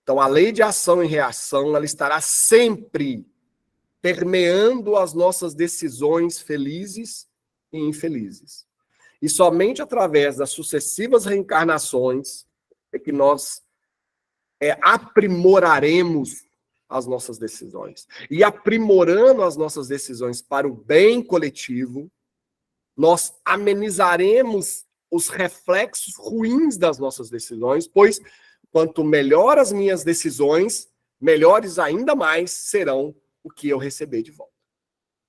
Então, a lei de ação e reação, ela estará sempre permeando as nossas decisões felizes e infelizes. E somente através das sucessivas reencarnações é que nós aprimoraremos as nossas decisões. E aprimorando as nossas decisões para o bem coletivo, nós amenizaremos os reflexos ruins das nossas decisões, pois quanto melhor as minhas decisões, melhores ainda mais serão o que eu receber de volta.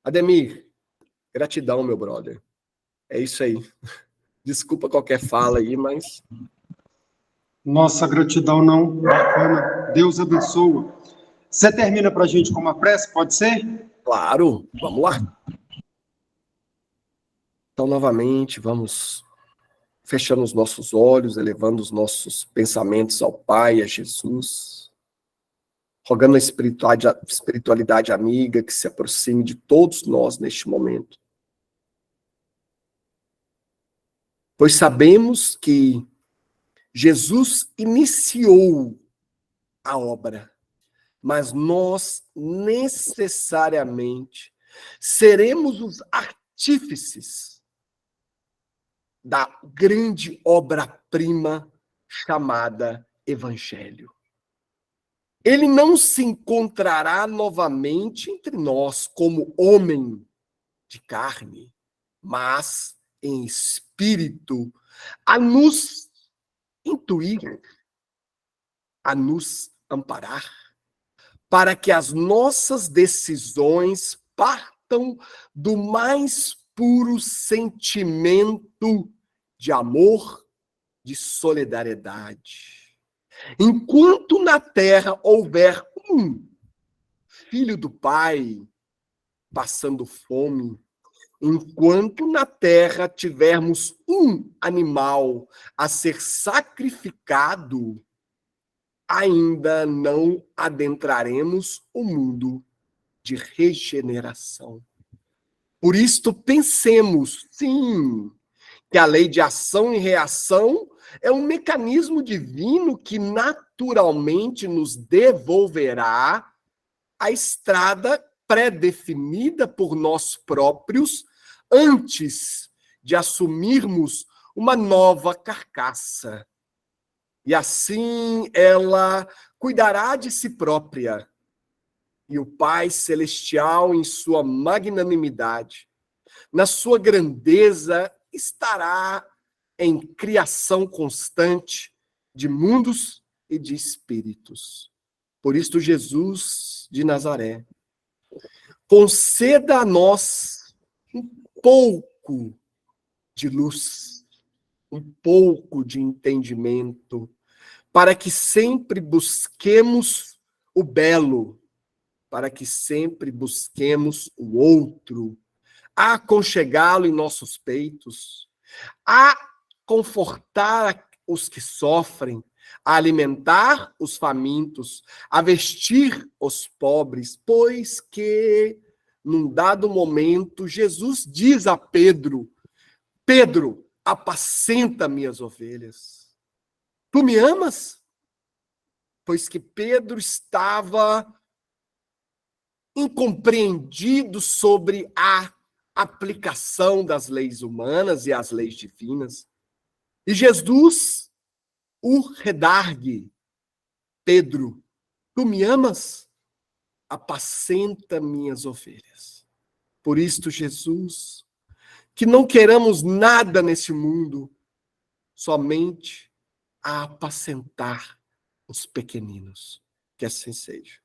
Ademir, gratidão, meu brother. É isso aí. Desculpa qualquer fala aí, mas... Nossa, gratidão não, bacana. Deus abençoa. Você termina para a gente com uma prece, pode ser? Claro, vamos lá. Então, novamente, vamos fechando os nossos olhos, elevando os nossos pensamentos ao Pai, a Jesus, rogando a espiritualidade amiga que se aproxime de todos nós neste momento. Pois sabemos que Jesus iniciou a obra, mas nós necessariamente seremos os artífices da grande obra-prima chamada Evangelho. Ele não se encontrará novamente entre nós como homem de carne, mas em espírito, a nos intuir, a nos amparar, para que as nossas decisões partam do mais puro sentimento de amor, de solidariedade. Enquanto na terra houver um filho do Pai passando fome, enquanto na terra tivermos um animal a ser sacrificado, ainda não adentraremos o mundo de regeneração. Por isto, pensemos, sim, que a lei de ação e reação é um mecanismo divino que naturalmente nos devolverá a estrada pré-definida por nós próprios antes de assumirmos uma nova carcaça. E assim ela cuidará de si própria. E o Pai Celestial, em sua magnanimidade, na sua grandeza, estará em criação constante de mundos e de espíritos. Por isto, Jesus de Nazaré, conceda a nós um pouco de luz, um pouco de entendimento, para que sempre busquemos o belo, para que sempre busquemos o outro, a aconchegá-lo em nossos peitos, a confortar os que sofrem, a alimentar os famintos, a vestir os pobres, pois que, num dado momento, Jesus diz a Pedro, Pedro, apacenta minhas ovelhas. Tu me amas? Pois que Pedro estava incompreendido sobre a aplicação das leis humanas e as leis divinas. E Jesus o redargue: Pedro, tu me amas? Apacenta minhas ovelhas. Por isto, Jesus, que não queiramos nada nesse mundo, somente a apacentar os pequeninos. Que assim seja.